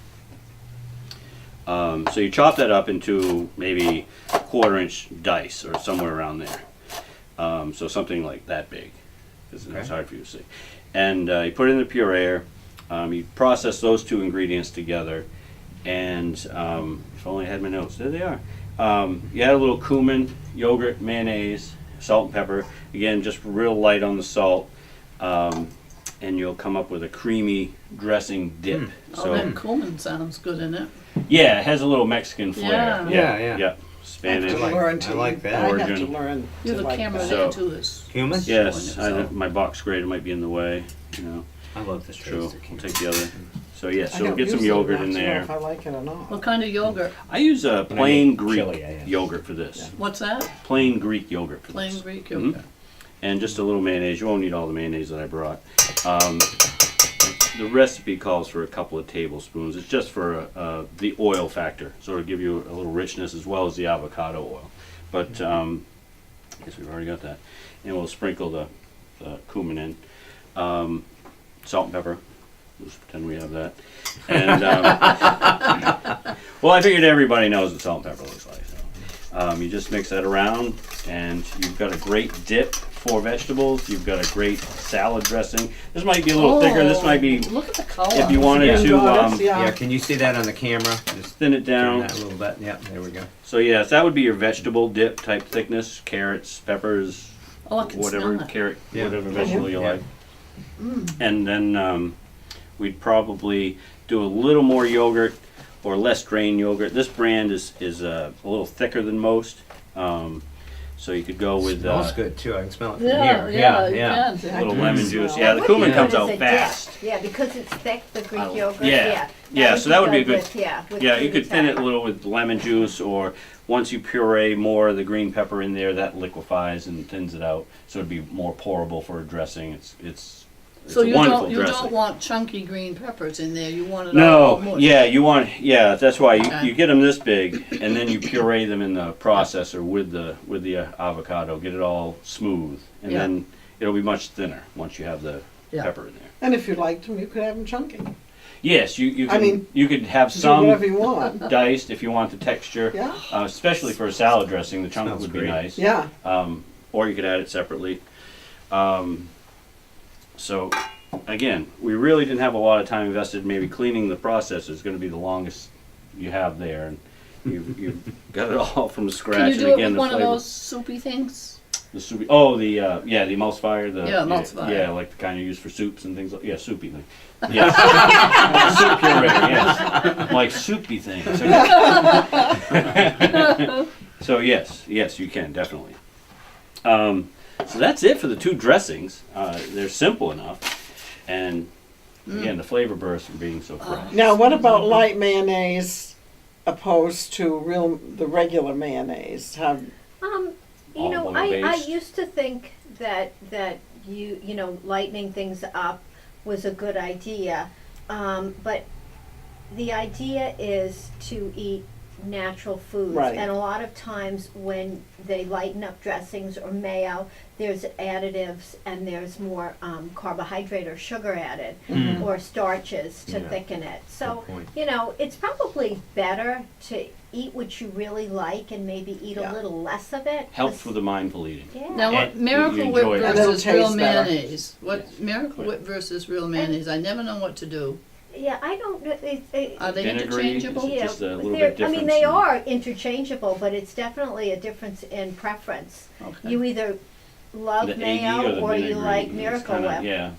So you chop that up into maybe 1/4-inch dice or somewhere around there. So something like that big, because it's hard for you to see. And you put it in the pureer. You process those two ingredients together. And if I only had my notes, there they are. You add a little cumin, yogurt, mayonnaise, salt and pepper. Again, just real light on the salt. And you'll come up with a creamy dressing dip. Oh, that cumin sounds good in it. Yeah, it has a little Mexican flair. Yeah. Yep. Spanish. I have to learn to I like eat. that. I have to Origin. learn You're to the like camera that. there So- too. Is Human? Yes, showing it, so. my box grater might be in the way. You know, I love this true. taste. We'll take the other. So yeah, I so don't get some use it yogurt enough in to know there. if I like it or not. What kind of yogurt? I use a plain Greek chili, I am. yogurt for this. Yeah. What's that? Plain Greek yogurt for Plain this. Greek Mhm. yogurt. And just a little mayonnaise. You won't need all the mayonnaise that I brought. The recipe calls for a couple of tablespoons. It's just for the oil factor, so it'll give you a little richness as well as the avocado oil. But I guess we've already got that. And we'll sprinkle the cumin in. Salt and pepper. Let's pretend we have that. And well, I figured everybody knows what salt and pepper looks like. So you just mix that around, and you've got a great dip for vegetables. You've got a great salad dressing. This might be a little thicker. This might be, Look at the color. if you wanted Yeah. to Yeah, can you see that on the camera? Just thin it turn down. that a little bit. Yeah, there we go. So yes, that would be your vegetable dip type thickness. Carrots, peppers, Oh, I can whatever smell it. carrot, Yeah. whatever vegetable you Yeah. like. And then we'd probably do a little more yogurt or less grain yogurt. This brand is a little thicker than most. So you could go with Smells good too. I can smell it from Yeah, here. yeah, you yeah. can. a little can lemon smell juice. it. Yeah, the That would cumin be comes good out as a fast. dip. Yeah, because it's thick, the Greek Oh, yogurt. yeah. Yeah, so that would be a good- with, yeah, with Yeah, you creamy could thin it a tart. little with lemon juice, or once you puree more of the green pepper in there, that liquefies and thins it out, so it'd be more pourable for a dressing. It's So a you wonderful don't dressing. want chunky green peppers in there. You want it all No, mush. yeah, that's why Okay. you get them this big, and then you puree them in the processor with the avocado, get it all smooth, and Yeah. then it'll be much thinner once you have the Yeah. pepper in there. And if you liked them, you could have them chunky. Yes, you I can, mean, you could have Do whatever some you want. diced if you want the texture, Yeah, especially for a salad dressing. The chunk Smells would be great. nice. yeah. Or you could add it separately. So again, we really didn't have a lot of time invested. Maybe cleaning the processor is going to be the longest you have there, and you've got it all from scratch. Can you and do it again, with the one flavor. of those soupy things? The soupy. Oh, the emulsifier. The Yeah, emulsifier. Yeah, like the kind you use for soups and things. Yeah, soupy thing. Yes. Soup puree. Yes. Like soupy things. So yes, you can definitely. So that's it for the two dressings. They're simple enough, and again, the flavor bursts from being so fresh. Now, what about light mayonnaise opposed to the regular mayonnaise? How, You know, Olive I based. used to think that you know, lightening things up was a good idea, but the idea is to eat natural foods, Right. and a lot of times when they lighten up dressings or mayo, there's additives and there's more carbohydrate or sugar added, or starches to Yeah. thicken it. So Good point. you know, it's probably better to eat what you really like and maybe eat Yeah. a little less of it. Helps with the mindful eating. Yeah. Now, what And Miracle you Whip enjoy it. And it'll versus real taste better. mayonnaise? What Yes. Miracle Whip versus real mayonnaise? I never know what to do. Yeah, I don't know. Are they Vinegary is interchangeable? it just a little they're- bit different? I mean, they are interchangeable, but it's definitely a difference in preference. Okay. You either love The eggy mayo the or you vinegary, like it's Miracle kinda- Whip. Yeah.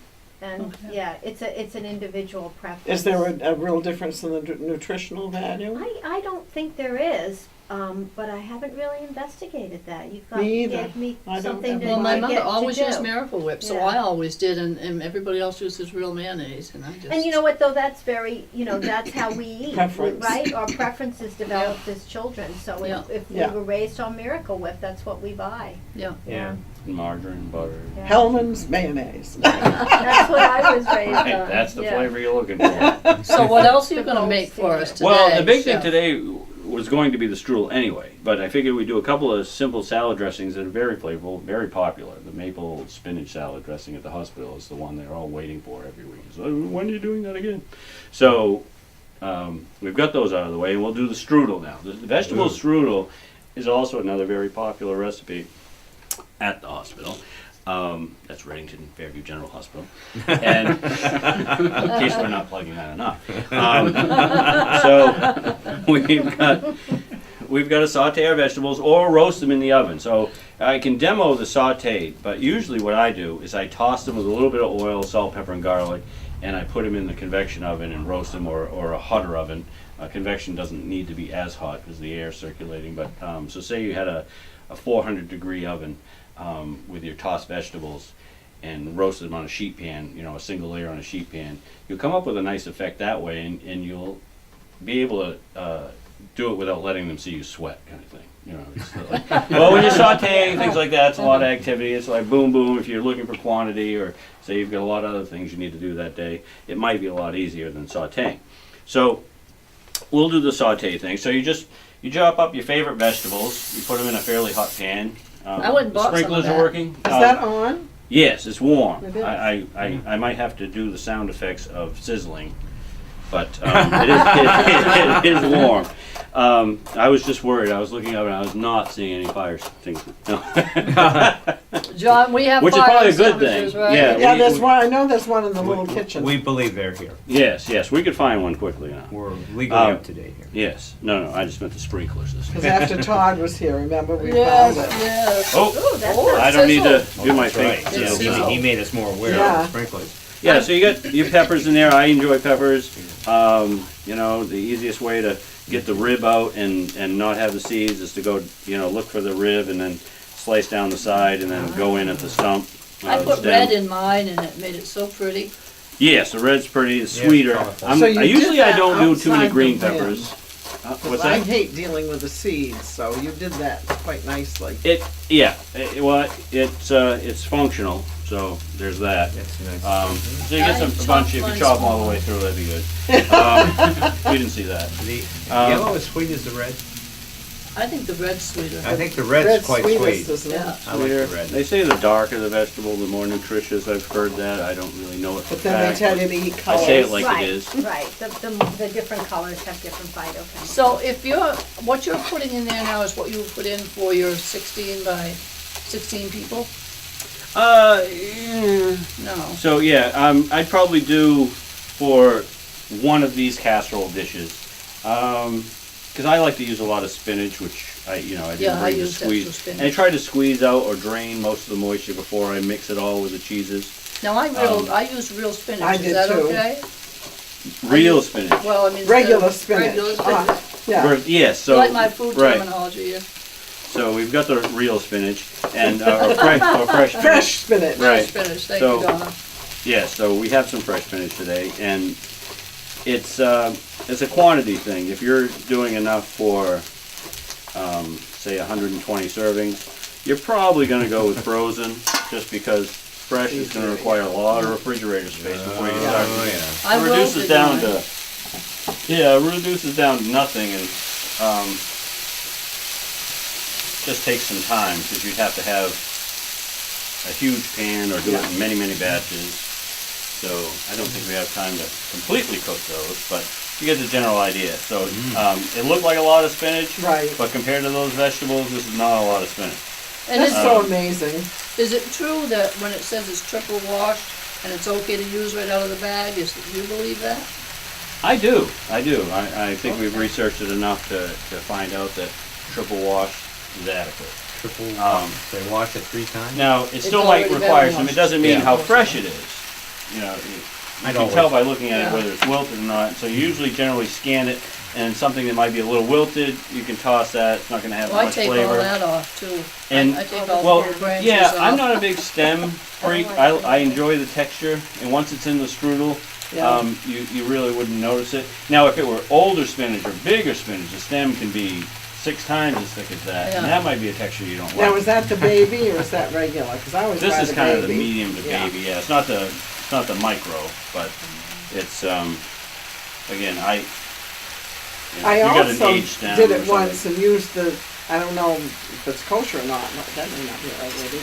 And Okay. yeah, it's an individual preference. Is there a real difference in the nutritional value? I don't think there is, but I haven't really investigated that. You've got to Me either. give me I don't something to ever Well, my get mother to always do. used Miracle Whip, so Yeah. I always did, and everybody else uses real mayonnaise, and I just. And you know what, though, that's very, that's how we eat, Preference. right? Our preferences developed as children, so Yeah. if we Yeah. were raised on Miracle Whip, that's what we buy. Yeah. Yeah. Margarine, butter. Yeah. Hellman's mayonnaise. That's what I was raised Right, on. that's the yeah. flavor you're looking for. So what else are you The gonna gold make for us standard. today? Well, the big thing Chef? today was going to be the strudel anyway, but I figured we'd do a couple of simple salad dressings that are very flavorful, very popular. The maple spinach salad dressing at the hospital is the one they're all waiting for every week. So when are you doing that again? So we've got those out of the way, and we'll do the strudel now. The vegetable strudel is also another very popular recipe at the hospital. That's Reddington Fairview General Hospital. And in case we're not plugging that enough. So we've got to saute our vegetables or roast them in the oven. So I can demo the saute, but usually what I do is I toss them with a little bit of oil, salt, pepper, and garlic, and I put them in the convection oven and roast them, or a hotter oven. Convection doesn't need to be as hot because the air is circulating, but so say you had a 400-degree oven with your tossed vegetables and roasted them on a sheet pan, a single layer on a sheet pan, you'll come up with a nice effect that way, and you'll be able to do it without letting them see you sweat, kind of thing. It's like, well, when you're sauteing, things like that, it's a lot of activity. It's like boom, boom. If you're looking for quantity, or say you've got a lot of other things you need to do that day, it might be a lot easier than sauteing. So we'll do the saute thing. So you chop up your favorite vegetables, you put them in a fairly hot pan. I went and the bought some of sprinklers that. are working. Is that on? Yes, it's warm. It is. I might have to do the sound effects of sizzling, but it is warm. I was just worried. I was looking up and I was not seeing any fire things. No. John, we have Which is fire probably a good extinguishers, thing. right? Yeah. Yeah, there's we- one. I know there's one in the little kitchen. We believe they're here. Yes, we could find one quickly now. We're legally up to date here. Yes. No, I just meant the sprinklers this Because time. after Todd was here, remember we Yes, found it. yes. Oh, Ooh, that Oh, sounds I don't need to sizzle. do my That's right. thing. It's He- sizzle. He made us more aware Yeah. of the sprinklers. Yeah, so you got your peppers in there. I enjoy peppers. The easiest way to get the rib out and not have the seeds is to go, look for the rib and then slice down the side and then go in at the stump. I the put stem. red in mine, and it made it so pretty. Yes, the red's pretty. It's Yeah, sweeter. colorful. So you I usually did that don't do too many outside green the pan. peppers. What's I that? hate dealing with the seeds, so you did that quite nicely. It's functional. So there's that. That's nice. So you get I a bunch. If you chopped chop them mine all the way through, that'd be good. We didn't see that. The Um, yellow as sweet as the red? I think the red's sweeter. I think the red's Red's quite sweetest, sweet. isn't it? Yeah. I like Sweeter. the red. They say the darker the vegetable, the more nutritious. I've heard that. I don't really know it for But then they fact, tell but you to eat I colors. say it like right, it is. Right, the different colors have different phytochemicals. So what you're putting in there now is what you would put in for your 16 by 16 people? Yeah. No. So I'd probably do for one of these casserole dishes, because I like to use a lot of spinach, which I didn't Yeah, I bring to used squeeze. extra spinach. And I try to squeeze out or drain most of the moisture before I mix it all with the cheeses. Now, I use real spinach. I Is did that too. okay? Real spinach. Well, I mean. Regular spinach. Regular spinach. Yeah. Yes. So Like my food right. terminology here. So we've got the real spinach and or fresh spinach. Fresh spinach. Right. Spinach, thank So- you, Donna. Yeah, so we have some fresh spinach today, and it's a quantity thing. If you're doing enough for, say, 120 servings, you're probably going to go with frozen, just because fresh is going to require a lot of refrigerator space before you start. Oh, yeah. I It reduces roasted down mine. it reduces down to nothing, and just takes some time because you'd have to have a huge pan or do it in many, many batches. So I don't think we have time to completely cook those, but you get the general idea. So it looked like a lot of spinach, Right. but compared to those vegetables, this is not a lot of spinach. And That's is, so amazing. is it true that when it says it's triple washed and it's okay to use right out of the bag, do you believe that? I do. I think we've researched it enough to find out that triple wash is adequate. triple, Um, they wash it 3 times? Now, it still might already been require some, it washed. doesn't mean Yeah. how fresh it is. You know, you I'd can tell always- by looking at it Yeah. whether it's wilted or not. So you usually generally scan it, and something that might be a little wilted, you can toss that. It's not going to have Well, I much take all flavor. that off too. And- I take all Well, the branches yeah, off. I'm not a big stem freak. I enjoy the texture, and once it's in the strudel, Yeah. you really wouldn't notice it. Now, if it were older spinach or bigger spinach, the stem can be 6 times as thick as that, and Yeah. that might be a texture you don't Now, like. is that the baby or is that regular? Because I always This buy is the kind of the baby. medium to Yeah. baby. Yeah, it's not the micro, but it's again I you got an also aged stem did or it once something. and used the, I don't know if it's kosher or not, that may not be right, lady.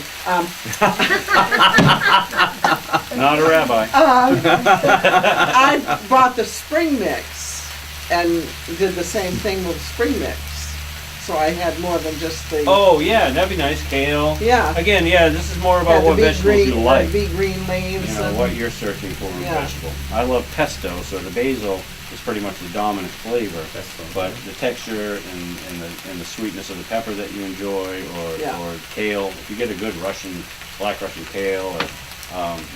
Not a rabbi. I bought the spring mix and did the same thing with spring mix. So I had more than just the, Oh yeah, that'd be nice. Kale. yeah. Again, yeah, this is more Had about the what big vegetables green, you like. big green leaves You know, and, what you're searching for in Yeah. vegetable. I love pesto, so the basil is pretty much the dominant flavor. Pesto. But the texture and the sweetness of the pepper that you enjoy, Yeah. or kale, if you get a good black Russian kale, or,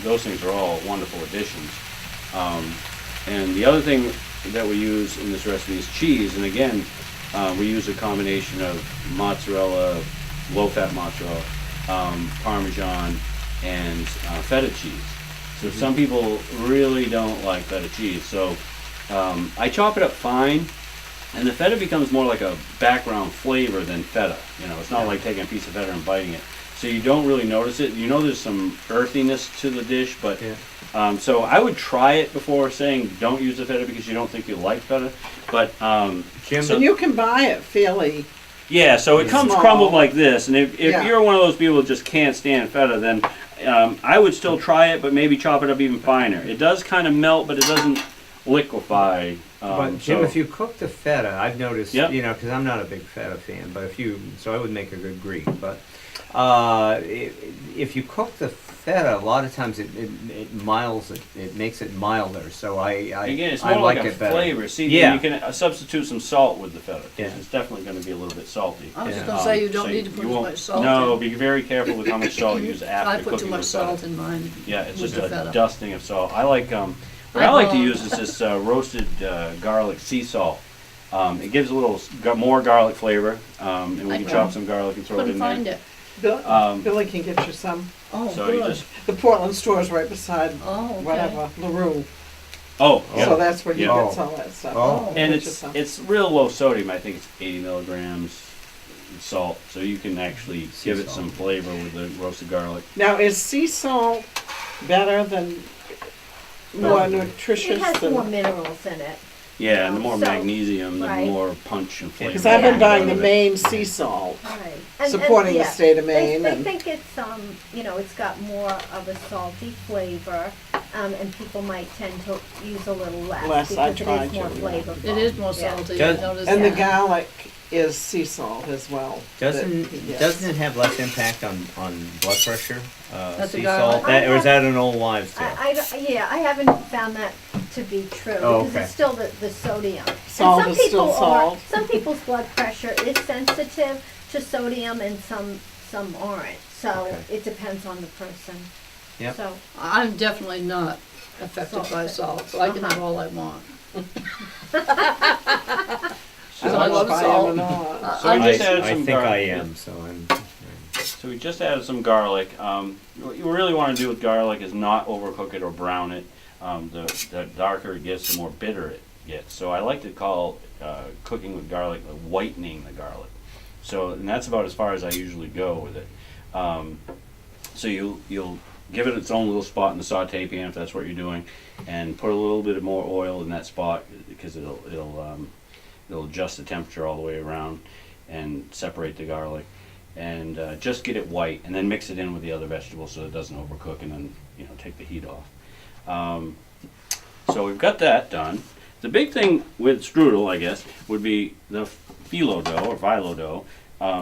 those things are all wonderful additions. And the other thing that we use in this recipe is cheese, and again, we use a combination of mozzarella, low-fat mozzarella, Parmesan, and feta cheese. So some people really don't like feta cheese. So I chop it up fine, and the feta becomes more like a background flavor than feta. You know, it's not like taking a piece of feta and biting it. So you don't really notice it. You know there's some earthiness to the dish, but Yeah. so I would try it before saying don't use the feta because you don't think you like feta. But Jim, and you can buy it fairly, yeah, so it comes Small. crumbled like this, and if Yeah. you're one of those people that just can't stand feta, then I would still try it, but maybe chop it up even finer. It does kind of melt, but it doesn't liquefy. but Jim, so- if you cook the feta, I've noticed, Yep. you know, because I'm not a big feta fan, but so I would make a good Greek, but if you cook the feta, a lot of times it miles it, it makes it milder, so Again, it's I more like a it better. flavor. See, Yeah. you can substitute some salt with the feta, because Yeah. it's definitely going to be a little bit salty. I was Yeah. just gonna say, you don't so need to put you as won't- much salt No, in. be very careful with how much salt you use after I cooking put too much the feta. salt in mine. Yeah, it's with just the a feta. dusting of salt. I like what I like to Uh-huh. use is this roasted garlic sea salt. It gives a little more garlic flavor, and we I can couldn't- chop some garlic and throw it Couldn't in find there. it. Billy can get you some. Oh, So you good. just The Portland store's right beside Oh, okay. whatever, LaRue. oh So yeah. that's where he Yeah. gets all that stuff. Oh. And Get you it's some. it's real low sodium. I think it's 80 milligrams salt, so you can actually Sea give it salt. some flavor with the roasted garlic. Now, is sea salt better than, more nutritious It has than? more minerals in it. Yeah, and the more So- magnesium, the right. more punch and flavor. Because I've been Yeah. buying the Maine sea salt, Right. supporting the yeah. state of They, Maine, they and think it's it's got more of a salty flavor, and people might tend to use a little less, Less, I because it tried is more to, yeah. flavorful. It is more Yeah. salty, I Does- noticed and the that. garlic is sea salt as well. Doesn't Yes. doesn't it have less impact on blood pressure? That's a Sea garlic? salt, or is that an old wives' tale? I haven't found that to be true, Oh, because okay. it's still the sodium. Salt And is some still people salt. some people's blood pressure is sensitive to sodium and some aren't, so Okay. it depends on the person. Yep. So, I'm definitely not affected by salt, so I can have all I want. I I don't know love if I am salt. or not. So we I just added I some think I garlic. am, so I'm. So we just added some garlic. What you really want to do with garlic is not overcook it or brown it. The darker it gets, the more bitter it gets. So I like to call cooking with garlic whitening the garlic. So, and that's about as far as I usually go with it. So you'll give it its own little spot in the saute pan if that's what you're doing, and put a little bit more oil in that spot because it'll adjust the temperature all the way around and separate the garlic. And just get it white, and then mix it in with the other vegetables so it doesn't overcook, and then take the heat off. So we've got that done. The big thing with strudel, I guess, would be the phyllo dough or phyllo dough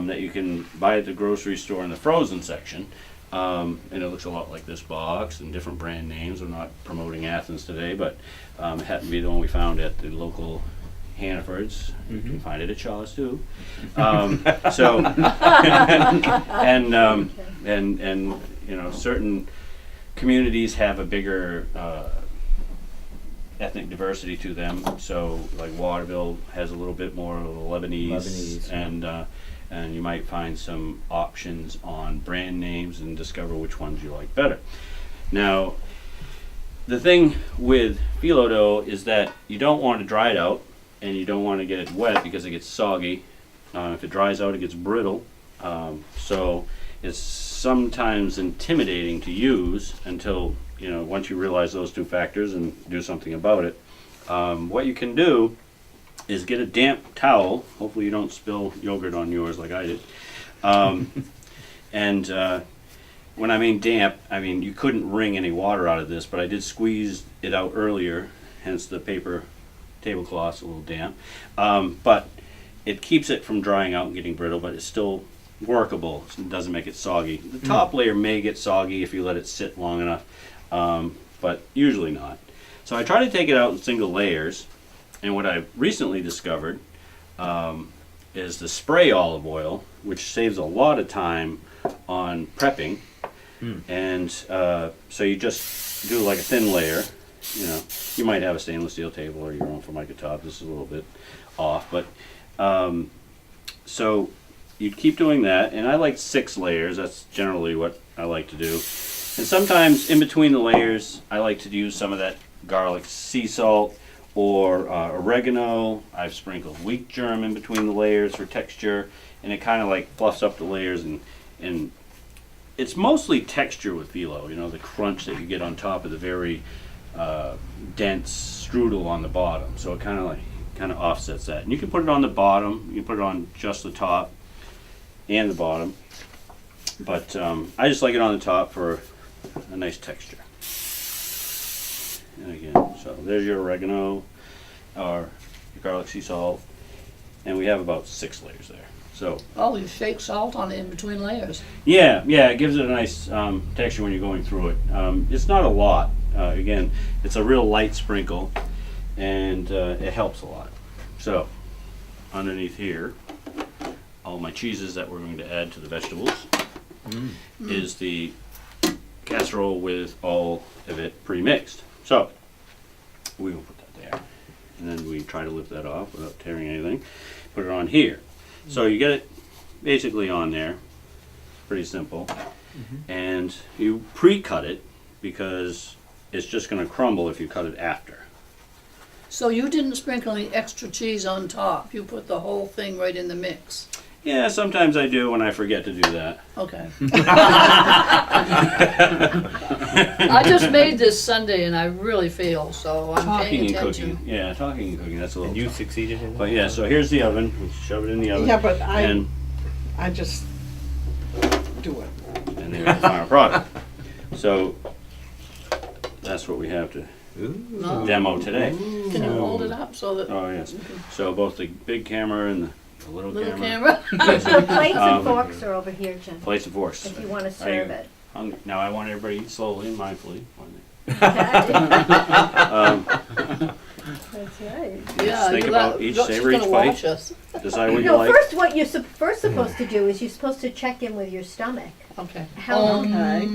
that you can buy at the grocery store in the frozen section. And it looks a lot like this box and different brand names. We're not promoting Athens today, but it happened to be the one we found at the local Hannaford's. You can find it at Shaw's too. So, and you know, certain communities have a bigger ethnic diversity to them. So, like Waterville has a little bit more of the Lebanese, yeah. And you might find some options on brand names and discover which ones you like better. Now, the thing with phyllo dough is that you don't want to dry it out, and you don't want to get it wet because it gets soggy. If it dries out, it gets brittle. So it's sometimes intimidating to use until, you know, once you realize those two factors and do something about it. What you can do is get a damp towel. Hopefully you don't spill yogurt on yours like I did. When I mean damp, I mean you couldn't wring any water out of this, but I did squeeze it out earlier, hence the paper tablecloth's a little damp. But it keeps it from drying out and getting brittle, but it's still workable. It doesn't make it soggy. The top layer may get soggy if you let it sit long enough, but usually not. So I try to take it out in single layers, and what I've recently discovered is the spray olive oil, which saves a lot of time on prepping. And so you just do like a thin layer. You know, you might have a stainless steel table or your own Formica top. This is a little bit off, but so you keep doing that, and I like 6 layers. That's generally what I like to do. And sometimes in between the layers, I like to use some of that garlic sea salt or oregano. I've sprinkled wheat germ in between the layers for texture, and it kind of like fluffs up the layers, and it's mostly texture with phyllo. You know, the crunch that you get on top of the very dense strudel on the bottom. So it kind of offsets that. And you can put it on the bottom. You can put it on just the top and the bottom. But I just like it on the top for a nice texture. And again, so there's your oregano or your garlic sea salt, and we have about 6 layers there. So Oh, you shake salt on it in between layers. yeah, it gives it a nice texture when you're going through it. It's not a lot. Again, it's a real light sprinkle, and it helps a lot. So underneath here, all my cheeses that we're going to add to the vegetables is the casserole with all of it pre-mixed. So we will put that there, and then we try to lift that off without tearing anything. Put it on here. So you get it basically on there, pretty simple, and you pre-cut it because it's just going to crumble if you cut it after. So you didn't sprinkle any extra cheese on top. You put the whole thing right in the mix. Yeah, sometimes I do when I forget to do that. Okay. I just made this Sunday and I really feel, so I'm Talking paying and attention. cooking. Yeah, talking and cooking, that's a little And you tough. succeeded in that? But yeah, so here's the oven. We shove it in the oven. Yeah, but and I just do it. and there's the final product. So that's what we have to No. demo today. Can you hold it up so that Oh yes. So both the big camera and the little little camera. camera? The plates and forks are over here, Jim, Plates and forks. if you want to serve it. Hungry. Now I want everybody to eat slowly and mindfully. Okay? Um, That's right. Yeah, think you about let- each she's savory gonna bite. watch us. decide what you No, like. first what you're first supposed to do is you're supposed to check in with your stomach. Okay. How Okay.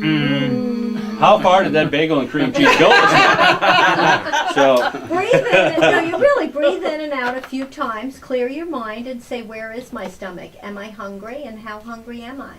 How far did that bagel and cream cheese go? So breathe in, no, you really breathe in and out a few times, clear your mind and say, where is my stomach? Am I hungry, and how hungry am I?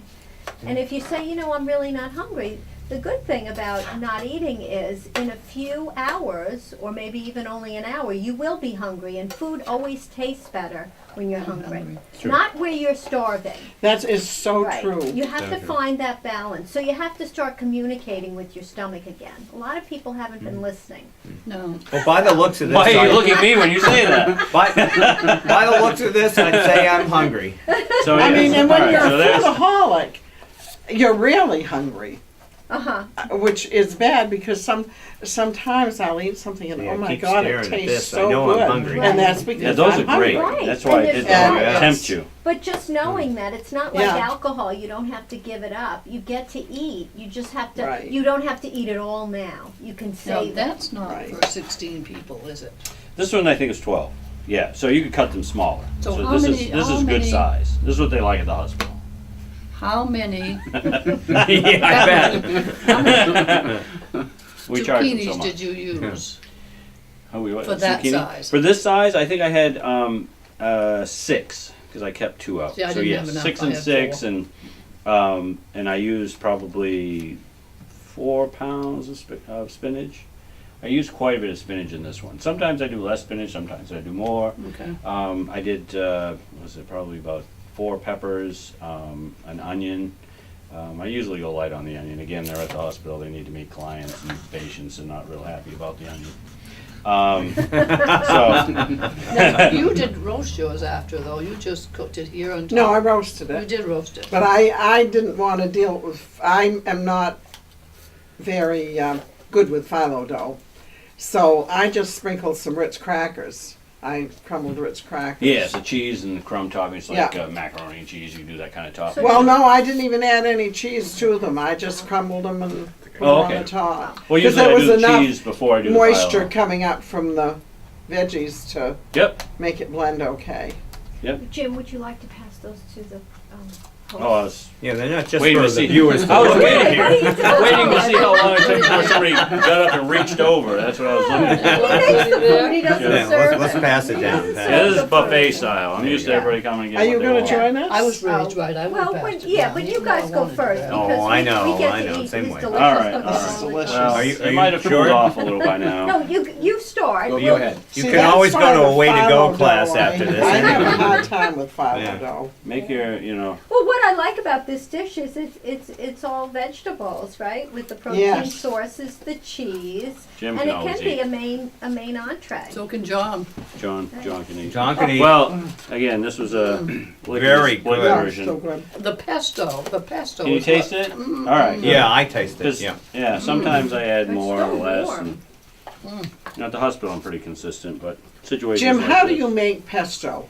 And if you say, you know, I'm really not hungry, the good thing about not eating is in a few hours, or maybe even only an hour, you will be hungry, and food always tastes better when you're hungry. Sure. Not where you're starving. That is so Right. true. You have to Okay. find that balance. So you have to start communicating with your stomach again. A lot of people haven't been listening. No. Well, by the looks of this, why are you I- looking at me when you say that? by the looks of this, I'd say I'm hungry. So I mean, and when all right, you're so a there's- foodaholic, you're really hungry, Uh-huh. which is bad because sometimes I'll eat something and Yeah, oh my keep God, staring it at tastes this. I so know I'm good, hungry. and that's because yeah, those I'm are great. hungry. Right. That's why And it there's- Yes. tempt you. But just knowing that it's not like Yeah. alcohol, you don't have to give it up. You get to eat. You just have to, Right. you don't have to eat it all now. You can No, save it. that's not Right. for 16 people, is it? This one I think is 12. Yeah, so you could cut them smaller. So So how this many- is this how is good many- size. This is what they like at the hospital. How many Yeah, I bet. We charge them so zucchinis much. did you use? Oh, we what, for that zucchini? size? For this size, I think I had 6 because I kept 2 out. See, I so didn't yeah, have enough. 6 I and had 6, 4. and I used probably 4 pounds of spinach. I used quite a bit of spinach in this one. Sometimes I do less spinach, sometimes I do more. Okay. I did was it probably about 4 peppers, an onion. I usually go light on the onion. Again, they're at the hospital. They need to meet clients and patients, and not real happy about the onion. So Now, you did roast yours after though. You just cooked it here on top. No, I roasted You it. did roast it. But I didn't want to deal with, I am not very good with phyllo dough. So I just sprinkled some Ritz crackers. I crumbled Ritz crackers. yeah, it's the cheese and the crumb toppings like Yeah. macaroni and cheese. You can do that kind of topping. Well, no, I didn't even add any cheese to them. I just crumbled them and put Oh, them okay. on the top. Well, 'Cause usually there I was do the enough cheese before I do Moisture the phyllo. coming up from the veggies to Yep. make it blend okay. Jim, would you like to pass those to the host? Oh, I was Yeah, they're not just waiting for to the see. viewers to I was look at waiting here. waiting to see how long it took before somebody got up and reached over. That's what I was looking at. He makes the food, he doesn't Yeah, serve let's it. pass it He down. doesn't Yeah, serve Yeah, this the is buffet food. style. I'm used to Yeah. everybody coming and Are getting you what they going want. to join us? I was raised right. I Well, went when, past it yeah, down. when you Even though I guys go wanted to first, go. Oh, because I know, we get I to know, eat same these way. delicious All right, cookies all right. all the Delicious. time. Well, Are you you might have sure? cooled off a little by now. No, you start. Go We'll- ahead. You See, can that's always go part to a of way to go phyllo class dough. after this. I have a anyway. hard time with phyllo Yeah. dough. Make your, Well, what I like about this dish is it's all vegetables, right? With the protein Yes. sources, the cheese, Jim and can it always can be eat. a main entree. So can John. John can eat. John can eat. Well, again, this was a Very split good. Yeah, version. so good. The pesto. The pesto. Can you is what- taste it? All right. Yeah, I taste it. 'Cause, Yeah. sometimes I add It's more so or less. warm. And at the hospital, I'm pretty consistent, but situations Jim, like how do this- you make pesto?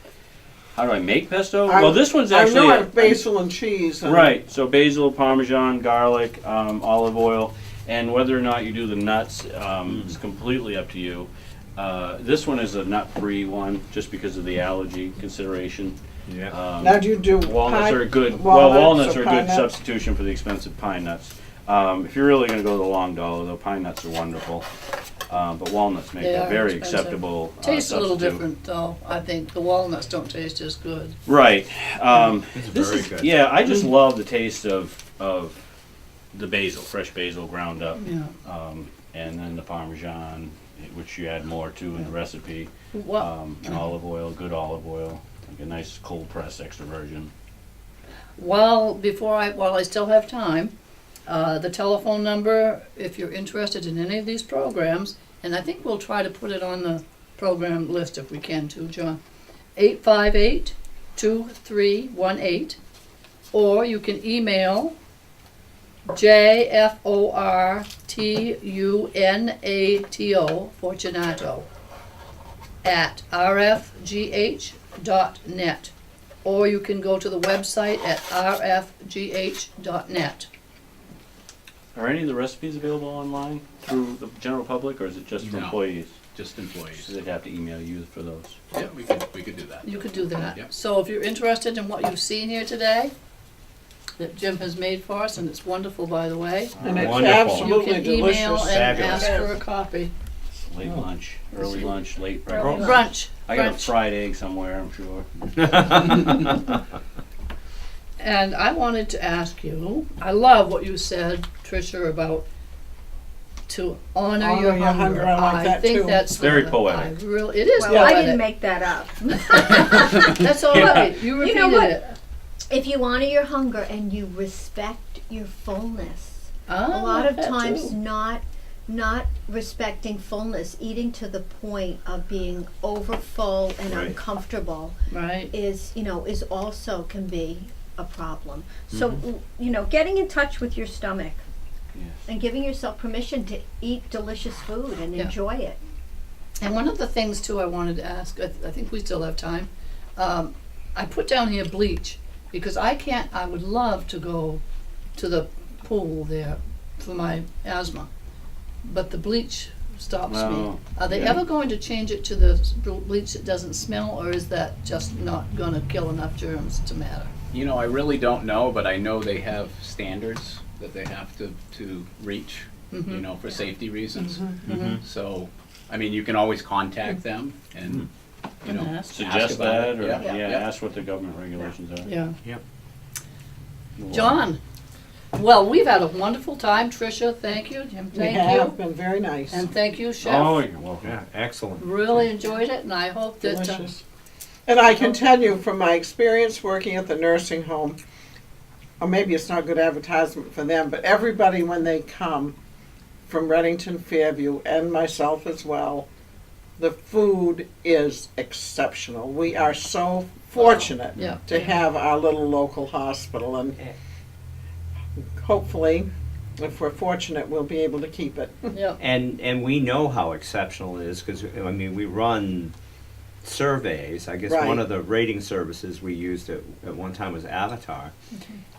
How do I make pesto? I- Well, this one's I actually know I a- have basil and cheese. And right. So basil, Parmesan, garlic, olive oil, and whether or not you do the nuts is completely up to you. This one is a nut-free one, just because of the allergy consideration. Yeah. Now do you do Walnuts pine- are a good. walnuts or are a pine good nuts? substitution for the expensive pine nuts. If you're really going to go the long dollar, though, pine nuts are wonderful. But walnuts make They a are very expensive. acceptable Tastes a little substitute. different though. I think the walnuts don't taste as good. Right. It's This very is good. yeah. I just love the taste of the basil, fresh basil ground up, Yeah. and then the Parmesan, which you add more to in the recipe, Well, and olive oil, good olive oil, like a nice cold press extra virgin. while I still have time, the telephone number, if you're interested in any of these programs, and I think we'll try to put it on the program list if we can too, John. 858-2318, or you can email JFORTUNATO, Fortunato, at rfgh.net, or you can go to the website at rfgh.net. Are any of the recipes available online through the general public, or is it just for No. employees? Just employees. So they'd have to email you for those. Yeah, we could do that. You could do that. Yep. So if you're interested in what you've seen here today, that Jim has made for us, and it's wonderful, by the way, And it's Wonderful. you absolutely can email delicious. and Fabulous. ask for a copy. Late lunch, early lunch, late Early breakfast. Brunch. I got a brunch. fried egg somewhere, I'm sure. And I wanted to ask you, I love what you said, Tricia, about to honor your hunger. I like that think too. that's Very the- poetic. I really, it is Well, I poetic. didn't make that up. That's all right. You You repeated know what? it. If you honor your hunger and you respect your fullness, a lot of that times too. not respecting fullness, eating to the point of being over full and Right. uncomfortable Right. is also can be a problem. So getting in touch with your stomach Yes. and giving yourself permission to eat delicious food and Yeah. enjoy it. And one of the things too I wanted to ask, I think we still have time. I put down here bleach because I would love to go to the pool there for my asthma. But the bleach stops me. Well, Are they yeah. ever going to change it to the bleach that doesn't smell, or is that just not gonna kill enough germs to matter? You know, I really don't know, but I know they have standards that they have to reach, you know, for safety reasons. So, I mean, you can always contact them and, you know, And ask. Suggest about that, it. or, Yeah, yeah, yeah. ask what the government regulations are. Yeah. Yep. John, well, we've had a wonderful time. Tricia, thank you. Jim, We thank have you. been very nice. And thank you, Chef. Oh, you're welcome. Yeah, excellent. Really enjoyed it, and I hope that, Delicious. And I can tell you from my experience working at the nursing home, or maybe it's not good advertisement for them, but everybody when they come from Reddington Fairview and myself as well, the food is exceptional. We are so fortunate yeah. to have our little local hospital, and hopefully, if we're fortunate, we'll be able to keep it. Yeah. And we know how exceptional it is, because, I mean, we run surveys. I guess Right. one of the rating services we used at one time was Avatar.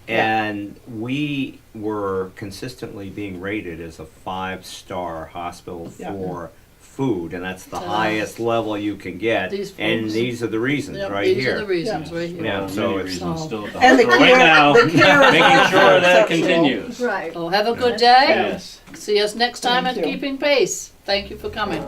And we were consistently being rated as a 5-star hospital Yeah. for food, and that's the highest level you can get. These And folks- these are the reasons Yep, right these here. are the reasons right here. Yeah, Well, so many it's- reasons Oh. still at the And the hospital care- right now, the care is making also sure that exceptional. continues. Right. Oh, have a good day. Yes. See us next time Thank at you. Keeping Pace. Thank you for coming.